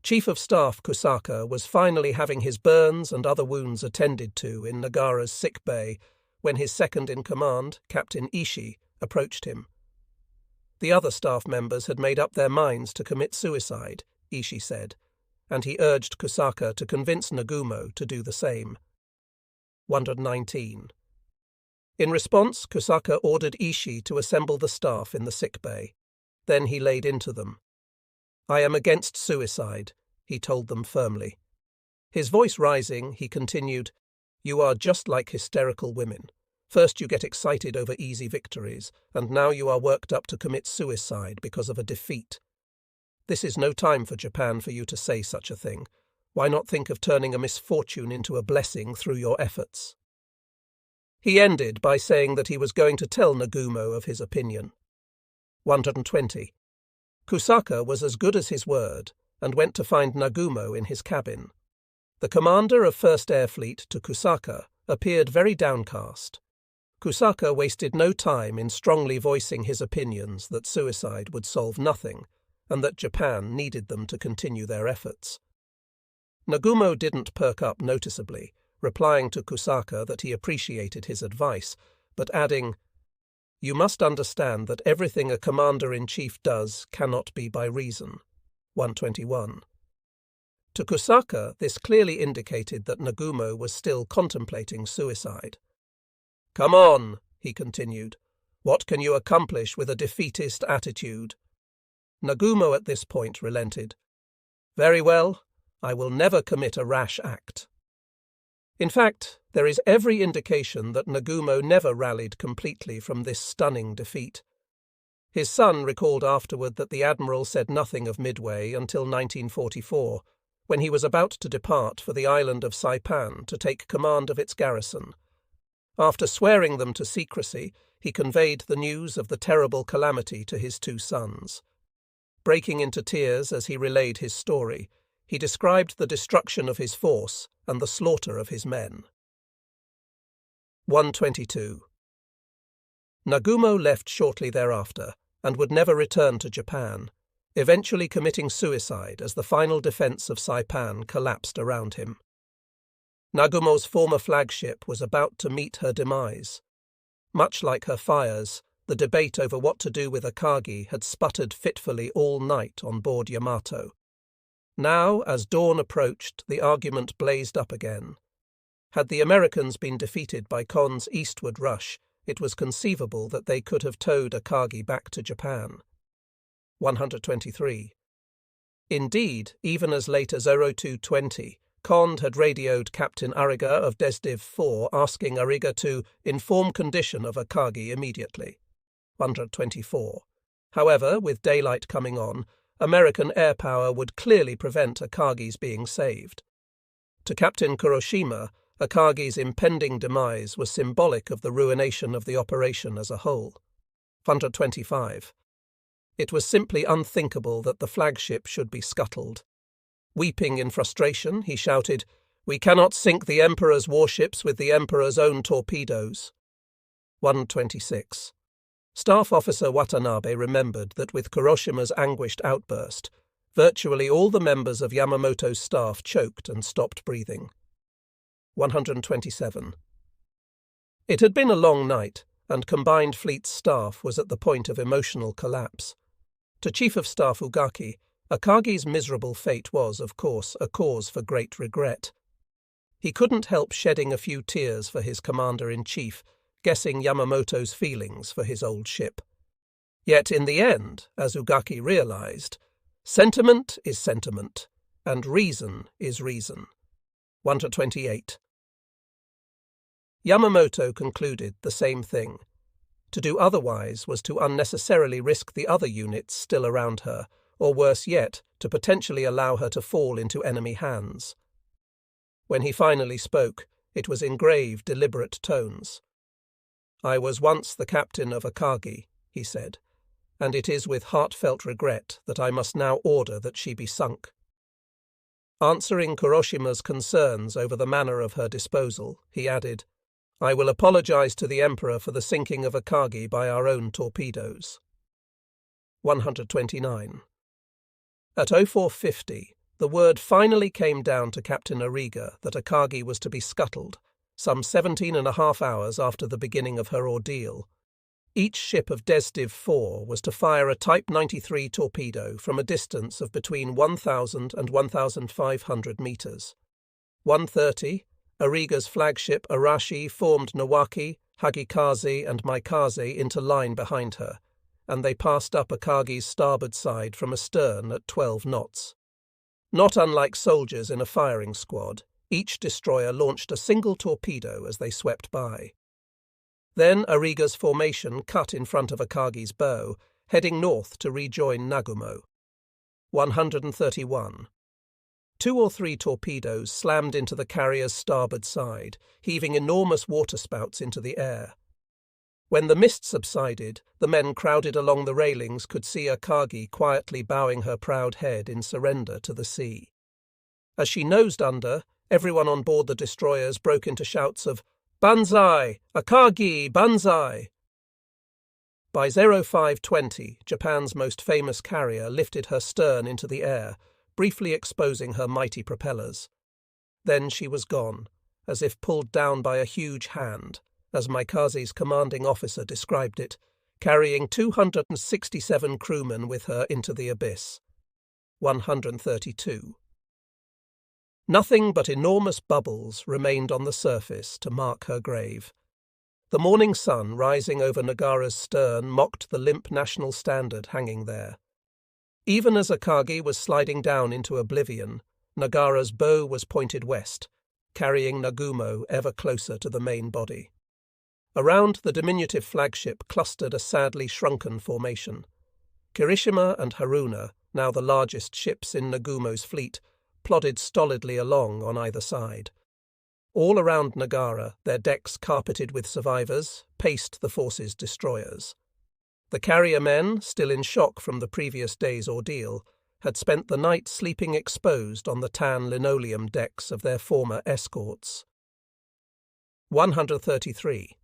Chief of Staff Kusaka was finally having his burns and other wounds attended to in Nagara's sick bay when his second-in-command, Captain Ishii, approached him. The other staff members had made up their minds to commit suicide, Ishii said, and he urged Kusaka to convince Nagumo to do the same. 119. In response, Kusaka ordered Ishii to assemble the staff in the sick bay. Then he laid into them. "I am against suicide," he told them firmly. His voice rising, he continued, "You are just like hysterical women. First you get excited over easy victories, and now you are worked up to commit suicide because of a defeat. This is no time for Japan for you to say such a thing. Why not think of turning a misfortune into a blessing through your efforts?" He ended by saying that he was going to tell Nagumo of his opinion. 120. Kusaka was as good as his word, and went to find Nagumo in his cabin. The commander of 1st Air Fleet to Kusaka appeared very downcast. Kusaka wasted no time in strongly voicing his opinions that suicide would solve nothing, and that Japan needed them to continue their efforts. Nagumo didn't perk up noticeably, replying to Kusaka that he appreciated his advice, but adding, "You must understand that everything a commander-in-chief does cannot be by reason." 121. To Kusaka, this clearly indicated that Nagumo was still contemplating suicide. "Come on," he continued. "What can you accomplish with a defeatist attitude?" Nagumo at this point relented. "Very well, I will never commit a rash act." In fact, there is every indication that Nagumo never rallied completely from this stunning defeat. His son recalled afterward that the admiral said nothing of Midway until 1944, when he was about to depart for the island of Saipan to take command of its garrison. After swearing them to secrecy, he conveyed the news of the terrible calamity to his two sons. Breaking into tears as he relayed his story, he described the destruction of his force and the slaughter of his men. 122. Nagumo left shortly thereafter, and would never return to Japan, eventually committing suicide as the final defense of Saipan collapsed around him. Nagumo's former flagship was about to meet her demise. Much like her fires, the debate over what to do with Akagi had sputtered fitfully all night on board Yamato. Now, as dawn approached, the argument blazed up again. Had the Americans been defeated by Kon's eastward rush, it was conceivable that they could have towed Akagi back to Japan. 123. Indeed, even as late as 0220, Kon had radioed Captain Ariga of Desdiv 4 asking Ariga to inform condition of Akagi immediately. 124. However, with daylight coming on, American air power would clearly prevent Akagi's being saved. To Captain Kuroshima, Akagi's impending demise was symbolic of the ruination of the operation as a whole. 125. It was simply unthinkable that the flagship should be scuttled. Weeping in frustration, he shouted, "We cannot sink the Emperor's warships with the Emperor's own torpedoes." 126. Staff Officer Watanabe remembered that with Kuroshima's anguished outburst, virtually all the members of Yamamoto's staff choked and stopped breathing. 127. It had been a long night, and Combined Fleet's staff was at the point of emotional collapse. To Chief of Staff Ugaki, Akagi's miserable fate was, of course, a cause for great regret. He couldn't help shedding a few tears for his commander-in-chief, guessing Yamamoto's feelings for his old ship. Yet in the end, as Ugaki realized, sentiment is sentiment, and reason is reason. 128. Yamamoto concluded the same thing. To do otherwise was to unnecessarily risk the other units still around her, or worse yet, to potentially allow her to fall into enemy hands. When he finally spoke, it was in grave, deliberate tones. "I was once the captain of Akagi," he said, "and it is with heartfelt regret that I must now order that she be sunk." Answering Kuroshima's concerns over the manner of her disposal, he added, "I will apologize to the Emperor for the sinking of Akagi by our own torpedoes." 129. At 0450, the word finally came down to Captain Ariga that Akagi was to be scuttled, some 17.5 hours after the beginning of her ordeal. Each ship of Desdiv 4 was to fire a Type 93 torpedo from a distance of between 1,000 and 1,500 meters. 1:30, Ariga's flagship Arashi formed Nawaki, Hagikaze and Maikaze into line behind her, and they passed up Akagi's starboard side from astern at 12 knots. Not unlike soldiers in a firing squad, each destroyer launched a single torpedo as they swept by. Then Ariga's formation cut in front of Akagi's bow, heading north to rejoin Nagumo. 131. 2 or 3 torpedoes slammed into the carrier's starboard side, heaving enormous waterspouts into the air. When the mist subsided, the men crowded along the railings could see Akagi quietly bowing her proud head in surrender to the sea. As she nosed under, everyone on board the destroyers broke into shouts of "Banzai! Akagi! Banzai!" By 0520, Japan's most famous carrier lifted her stern into the air, briefly exposing her mighty propellers. Then she was gone, as if pulled down by a huge hand, as Maikaze's commanding officer described it, carrying 267 crewmen with her into the abyss. 132. Nothing but enormous bubbles remained on the surface to mark her grave. The morning sun rising over Nagara's stern mocked the limp national standard hanging there. Even as Akagi was sliding down into oblivion, Nagara's bow was pointed west, carrying Nagumo ever closer to the main body. Around the diminutive flagship clustered a sadly shrunken formation. Kirishima and Haruna, now the largest ships in Nagumo's fleet, plodded stolidly along on either side. All around Nagara, their decks carpeted with survivors, paced the force's destroyers. The carrier men, still in shock from the previous day's ordeal, had spent the night sleeping exposed on the tan linoleum decks of their former escorts. 133.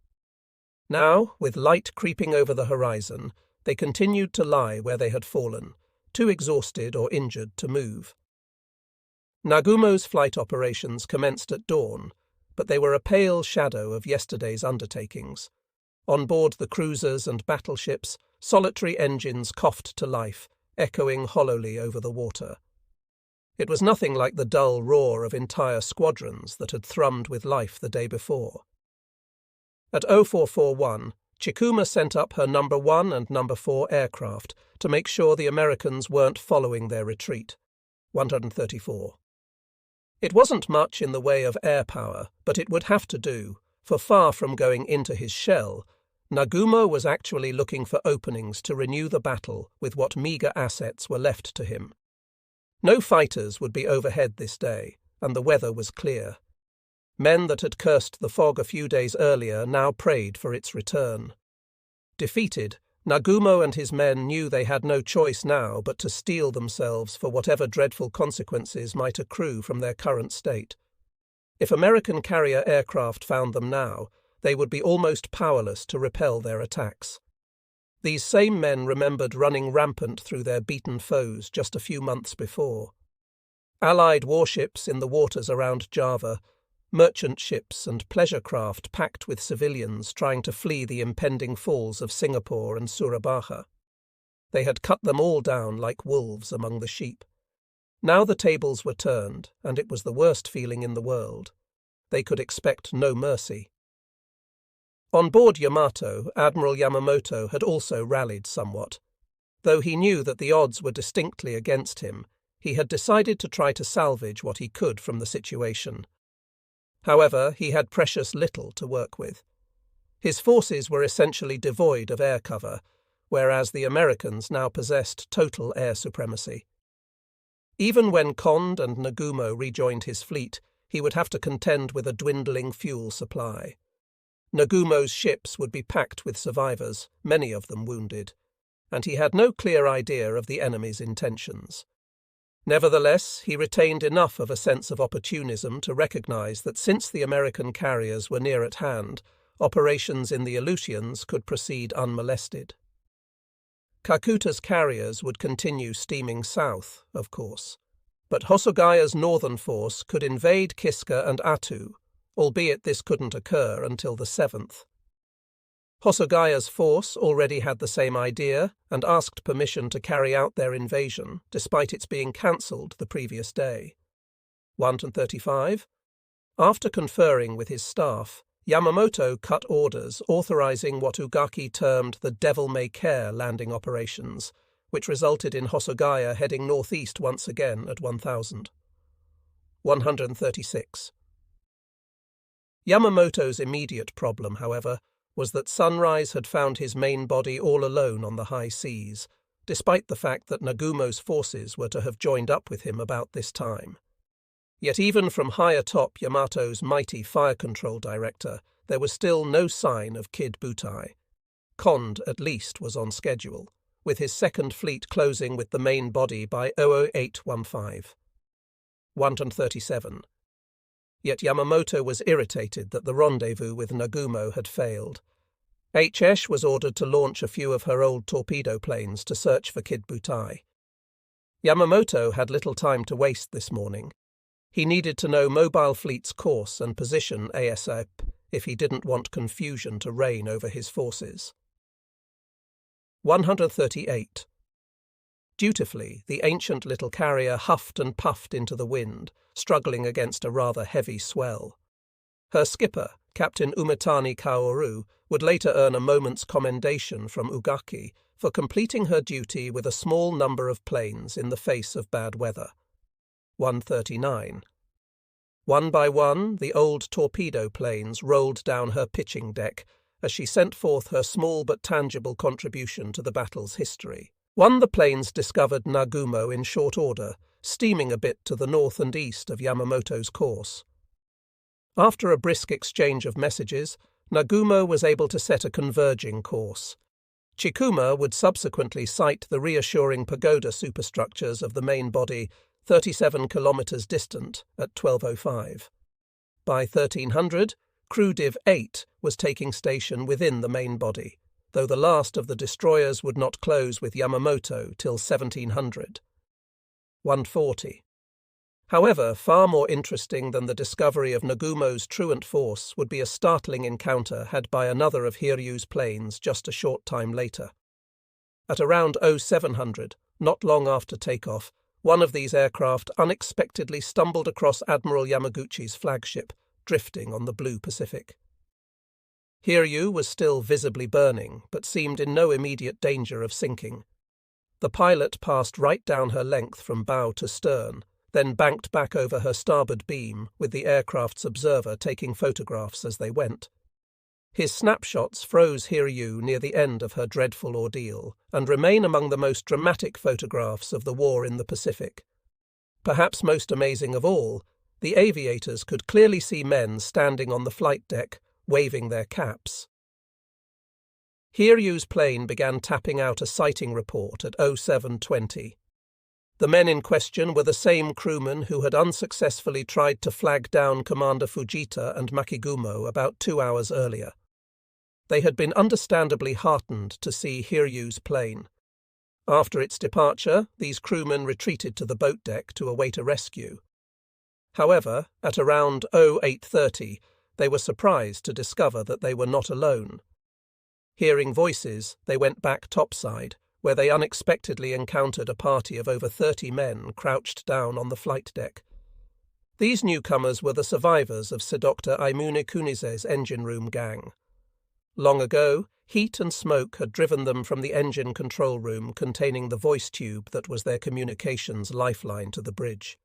Now, with light creeping over the horizon, they continued to lie where they had fallen, too exhausted or injured to move. Nagumo's flight operations commenced at dawn, but they were a pale shadow of yesterday's undertakings. On board the cruisers and battleships, solitary engines coughed to life, echoing hollowly over the water. It was nothing like the dull roar of entire squadrons that had thrummed with life the day before. At 0441, Chikuma sent up her No. 1 and No. 4 aircraft to make sure the Americans weren't following their retreat. 134. It wasn't much in the way of air power, but it would have to do, for far from going into his shell, Nagumo was actually looking for openings to renew the battle with what meagre assets were left to him. No fighters would be overhead this day, and the weather was clear. Men that had cursed the fog a few days earlier now prayed for its return. Defeated, Nagumo and his men knew they had no choice now but to steel themselves for whatever dreadful consequences might accrue from their current state. If American carrier aircraft found them now, they would be almost powerless to repel their attacks. These same men remembered running rampant through their beaten foes just a few months before. Allied warships in the waters around Java, merchant ships and pleasure craft packed with civilians trying to flee the impending falls of Singapore and Surabaya. They had cut them all down like wolves among the sheep. Now the tables were turned, and it was the worst feeling in the world. They could expect no mercy. On board Yamato, Admiral Yamamoto had also rallied somewhat. Though he knew that the odds were distinctly against him, he had decided to try to salvage what he could from the situation. However, he had precious little to work with. His forces were essentially devoid of air cover, whereas the Americans now possessed total air supremacy. Even when Kond and Nagumo rejoined his fleet, he would have to contend with a dwindling fuel supply. Nagumo's ships would be packed with survivors, many of them wounded, and he had no clear idea of the enemy's intentions. Nevertheless, he retained enough of a sense of opportunism to recognize that since the American carriers were near at hand, operations in the Aleutians could proceed unmolested. Kakuta's carriers would continue steaming south, of course, but Hosogaya's northern force could invade Kiska and Attu, albeit this couldn't occur until the 7th. Hosogaya's force already had the same idea and asked permission to carry out their invasion, despite its being cancelled the previous day. 135. After conferring with his staff, Yamamoto cut orders authorizing what Ugaki termed the devil-may-care landing operations, which resulted in Hosogaya heading northeast once again at 1000. 136. Yamamoto's immediate problem, however, was that Sunrise had found his main body all alone on the high seas, despite the fact that Nagumo's forces were to have joined up with him about this time. Yet even from high atop Yamato's mighty fire control director, there was still no sign of Kid Butai. Kond, at least, was on schedule, with his second fleet closing with the main body by 00815. 137. Yet Yamamoto was irritated that the rendezvous with Nagumo had failed. HS was ordered to launch a few of her old torpedo planes to search for Kid Butai. Yamamoto had little time to waste this morning. He needed to know Mobile Fleet's course and position ASAP if he didn't want confusion to reign over his forces. 138. Dutifully, the ancient little carrier huffed and puffed into the wind, struggling against a rather heavy swell. Her skipper, Captain Umetani Kaoru, would later earn a moment's commendation from Ugaki for completing her duty with a small number of planes in the face of bad weather. 139. One by one, the old torpedo planes rolled down her pitching deck as she sent forth her small but tangible contribution to the battle's history. The planes discovered Nagumo in short order, steaming a bit to the north and east of Yamamoto's course. After a brisk exchange of messages, Nagumo was able to set a converging course. Chikuma would subsequently sight the reassuring pagoda superstructures of the main body 37 kilometers distant at 12:05. By 1300, Crew Div 8 was taking station within the main body. though the last of the destroyers would not close with Yamamoto till 1700. 140. However, far more interesting than the discovery of Nagumo's truant force would be a startling encounter had by another of Hiryu's planes just a short time later. At around 0700, not long after takeoff, one of these aircraft unexpectedly stumbled across Admiral Yamaguchi's flagship, drifting on the blue Pacific. Hiryu was still visibly burning, but seemed in no immediate danger of sinking. The pilot passed right down her length from bow to stern, then banked back over her starboard beam, with the aircraft's observer taking photographs as they went. His snapshots froze Hiryu near the end of her dreadful ordeal, and remain among the most dramatic photographs of the war in the Pacific. Perhaps most amazing of all, the aviators could clearly see men standing on the flight deck, waving their caps. Hiryu's plane began tapping out a sighting report at 0720. The men in question were the same crewmen who had unsuccessfully tried to flag down Commander Fujita and Makigumo about 2 hours earlier. They had been understandably heartened to see Hiryu's plane. After its departure, these crewmen retreated to the boat deck to await a rescue. However, at around 0830, they were surprised to discover that they were not alone. Hearing voices, they went back topside, where they unexpectedly encountered a party of over 30 men crouched down on the flight deck. These newcomers were the survivors of Dr. Aimune Kunize's engine room gang. Long ago, heat and smoke had driven them from the engine control room containing the voice tube that was their communications lifeline to the bridge.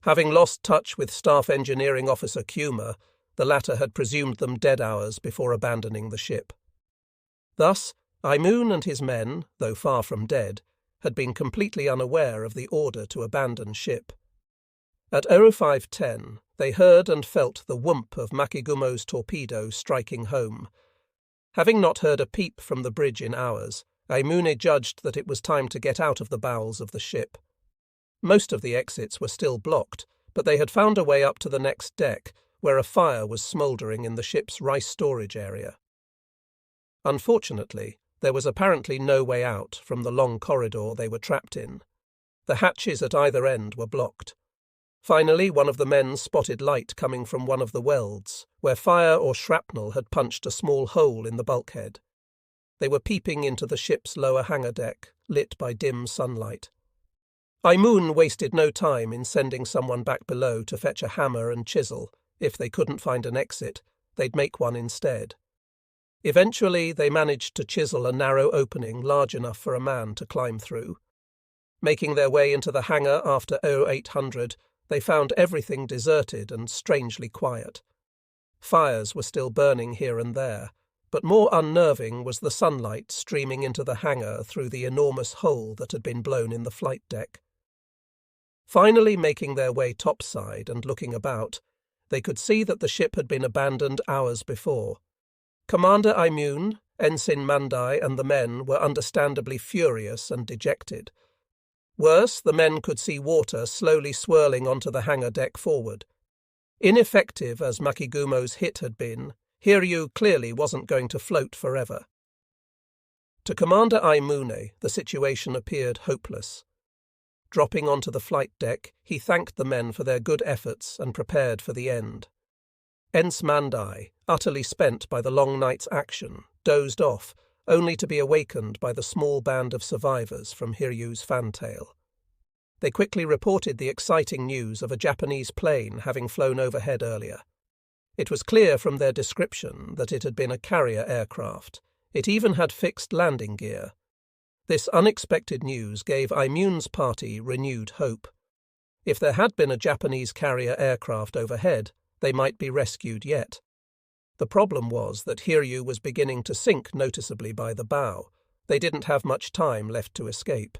Having lost touch with Staff Engineering Officer Kuma, the latter had presumed them dead hours before abandoning the ship. Thus, Aimune and his men, though far from dead, had been completely unaware of the order to abandon ship. At 0510, they heard and felt the whoomp of Makigumo's torpedo striking home. Having not heard a peep from the bridge in hours, Aimune judged that it was time to get out of the bowels of the ship. Most of the exits were still blocked, but they had found a way up to the next deck, where a fire was smouldering in the ship's rice storage area. Unfortunately, there was apparently no way out from the long corridor they were trapped in. The hatches at either end were blocked. Finally, one of the men spotted light coming from one of the welds, where fire or shrapnel had punched a small hole in the bulkhead. They were peeping into the ship's lower hangar deck, lit by dim sunlight. Aimune wasted no time in sending someone back below to fetch a hammer and chisel. If they couldn't find an exit, they'd make one instead. Eventually, they managed to chisel a narrow opening large enough for a man to climb through. Making their way into the hangar after 0800, they found everything deserted and strangely quiet. Fires were still burning here and there, but more unnerving was the sunlight streaming into the hangar through the enormous hole that had been blown in the flight deck. Finally making their way topside and looking about, they could see that the ship had been abandoned hours before. Commander Aimune, Ensign Mandai and the men were understandably furious and dejected. Worse, the men could see water slowly swirling onto the hangar deck forward. Ineffective as Makigumo's hit had been, Hiryu clearly wasn't going to float forever. To Commander Aimune, the situation appeared hopeless. Dropping onto the flight deck, he thanked the men for their good efforts and prepared for the end. Ensign Mandai, utterly spent by the long night's action, dozed off, only to be awakened by the small band of survivors from Hiryu's fantail. They quickly reported the exciting news of a Japanese plane having flown overhead earlier. It was clear from their description that it had been a carrier aircraft. It even had fixed landing gear. This unexpected news gave Aimune's party renewed hope. If there had been a Japanese carrier aircraft overhead, they might be rescued yet. The problem was that Hiryu was beginning to sink noticeably by the bow. They didn't have much time left to escape.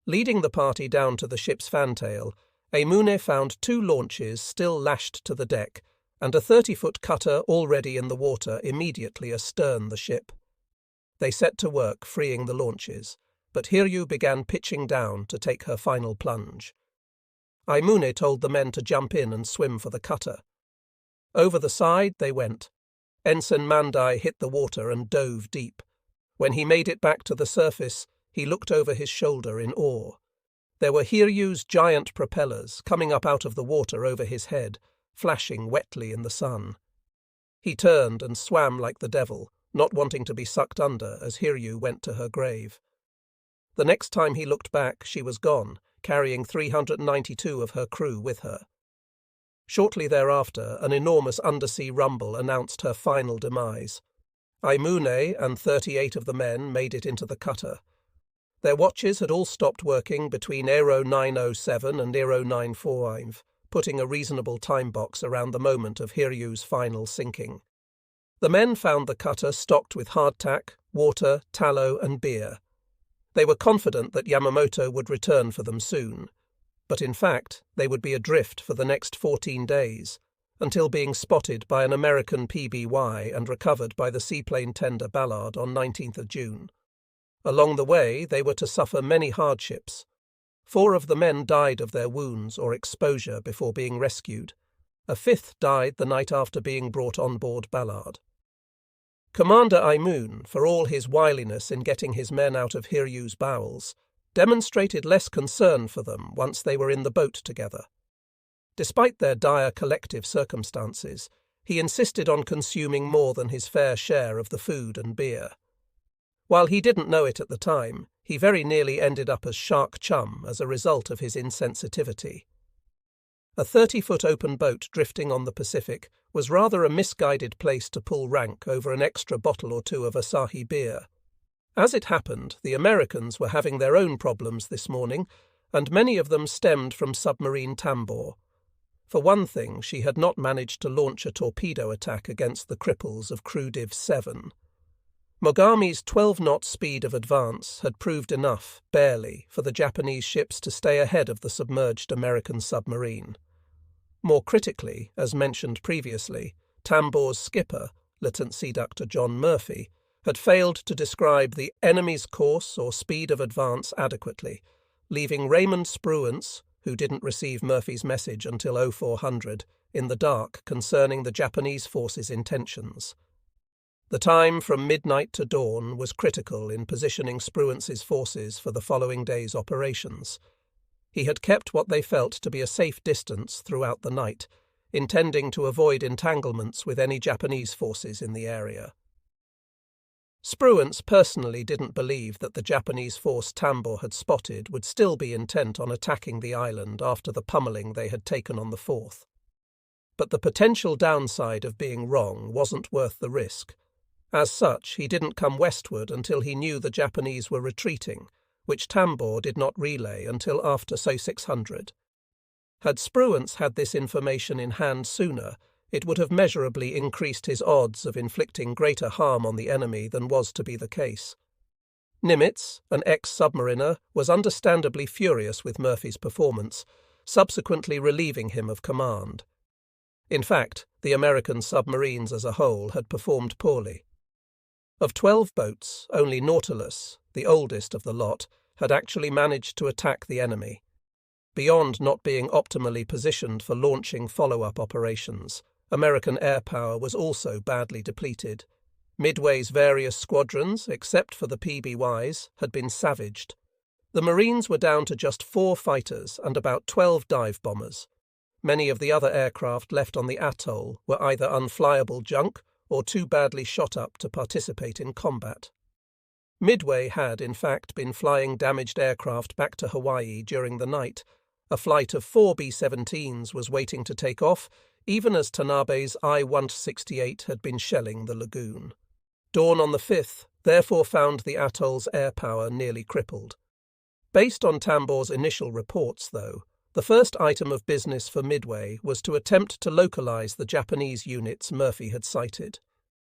Leading the party down to the ship's fantail, Aimune found 2 launches still lashed to the deck, and a 30-foot cutter already in the water immediately astern the ship. They set to work freeing the launches, but Hiryu began pitching down to take her final plunge. Aimune told the men to jump in and swim for the cutter. Over the side they went. Ensign Mandai hit the water and dove deep. When he made it back to the surface, he looked over his shoulder in awe. There were Hiryu's giant propellers coming up out of the water over his head, flashing wetly in the sun. He turned and swam like the devil, not wanting to be sucked under as Hiryu went to her grave. The next time he looked back, she was gone, carrying 392 of her crew with her. Shortly thereafter, an enormous undersea rumble announced her final demise. Aimune and 38 of the men made it into the cutter. Their watches had all stopped working between Aero 907 and Aero 945, putting a reasonable time box around the moment of Hiryu's final sinking. The men found the cutter stocked with hardtack, water, tallow, and beer. They were confident that Yamamoto would return for them soon, but in fact they would be adrift for the next 14 days, until being spotted by an American PBY and recovered by the seaplane tender Ballard on 19th of June. Along the way, they were to suffer many hardships. 4 of the men died of their wounds or exposure before being rescued. A 5th died the night after being brought on board Ballard. Commander Aimun, for all his wiliness in getting his men out of Hiryu's bowels, demonstrated less concern for them once they were in the boat together. Despite their dire collective circumstances, he insisted on consuming more than his fair share of the food and beer. While he didn't know it at the time, he very nearly ended up as shark chum as a result of his insensitivity. A 30-foot open boat drifting on the Pacific was rather a misguided place to pull rank over an extra bottle or two of Asahi beer. As it happened, the Americans were having their own problems this morning, and many of them stemmed from submarine Tambor. For one thing, she had not managed to launch a torpedo attack against the cripples of Crew Div 7. Mogami's 12-knot speed of advance had proved enough, barely, for the Japanese ships to stay ahead of the submerged American submarine. More critically, as mentioned previously, Tambor's skipper, Lieutenant Sea Doctor John Murphy, had failed to describe the enemy's course or speed of advance adequately, leaving Raymond Spruance, who didn't receive Murphy's message until 0400, in the dark concerning the Japanese forces' intentions. The time from midnight to dawn was critical in positioning Spruance's forces for the following day's operations. He had kept what they felt to be a safe distance throughout the night, intending to avoid entanglements with any Japanese forces in the area. Spruance personally didn't believe that the Japanese force Tambor had spotted would still be intent on attacking the island after the pummeling they had taken on the 4th. But the potential downside of being wrong wasn't worth the risk. As such, he didn't come westward until he knew the Japanese were retreating, which Tambor did not relay until after So-600. Had Spruance had this information in hand sooner, it would have measurably increased his odds of inflicting greater harm on the enemy than was to be the case. Nimitz, an ex-submariner, was understandably furious with Murphy's performance, subsequently relieving him of command. In fact, the American submarines as a whole had performed poorly. Of 12 boats, only Nautilus, the oldest of the lot, had actually managed to attack the enemy. Beyond not being optimally positioned for launching follow-up operations, American air power was also badly depleted. Midway's various squadrons, except for the PBYs, had been savaged. The Marines were down to just 4 fighters and about 12 dive bombers. Many of the other aircraft left on the atoll were either unflyable junk or too badly shot up to participate in combat. Midway had, in fact, been flying damaged aircraft back to Hawaii during the night. A flight of 4 B-17s was waiting to take off, even as Tanabe's I-168 had been shelling the lagoon. Dawn on the 5th therefore found the atoll's air power nearly crippled. Based on Tambor's initial reports, though, the first item of business for Midway was to attempt to localize the Japanese units Murphy had sighted.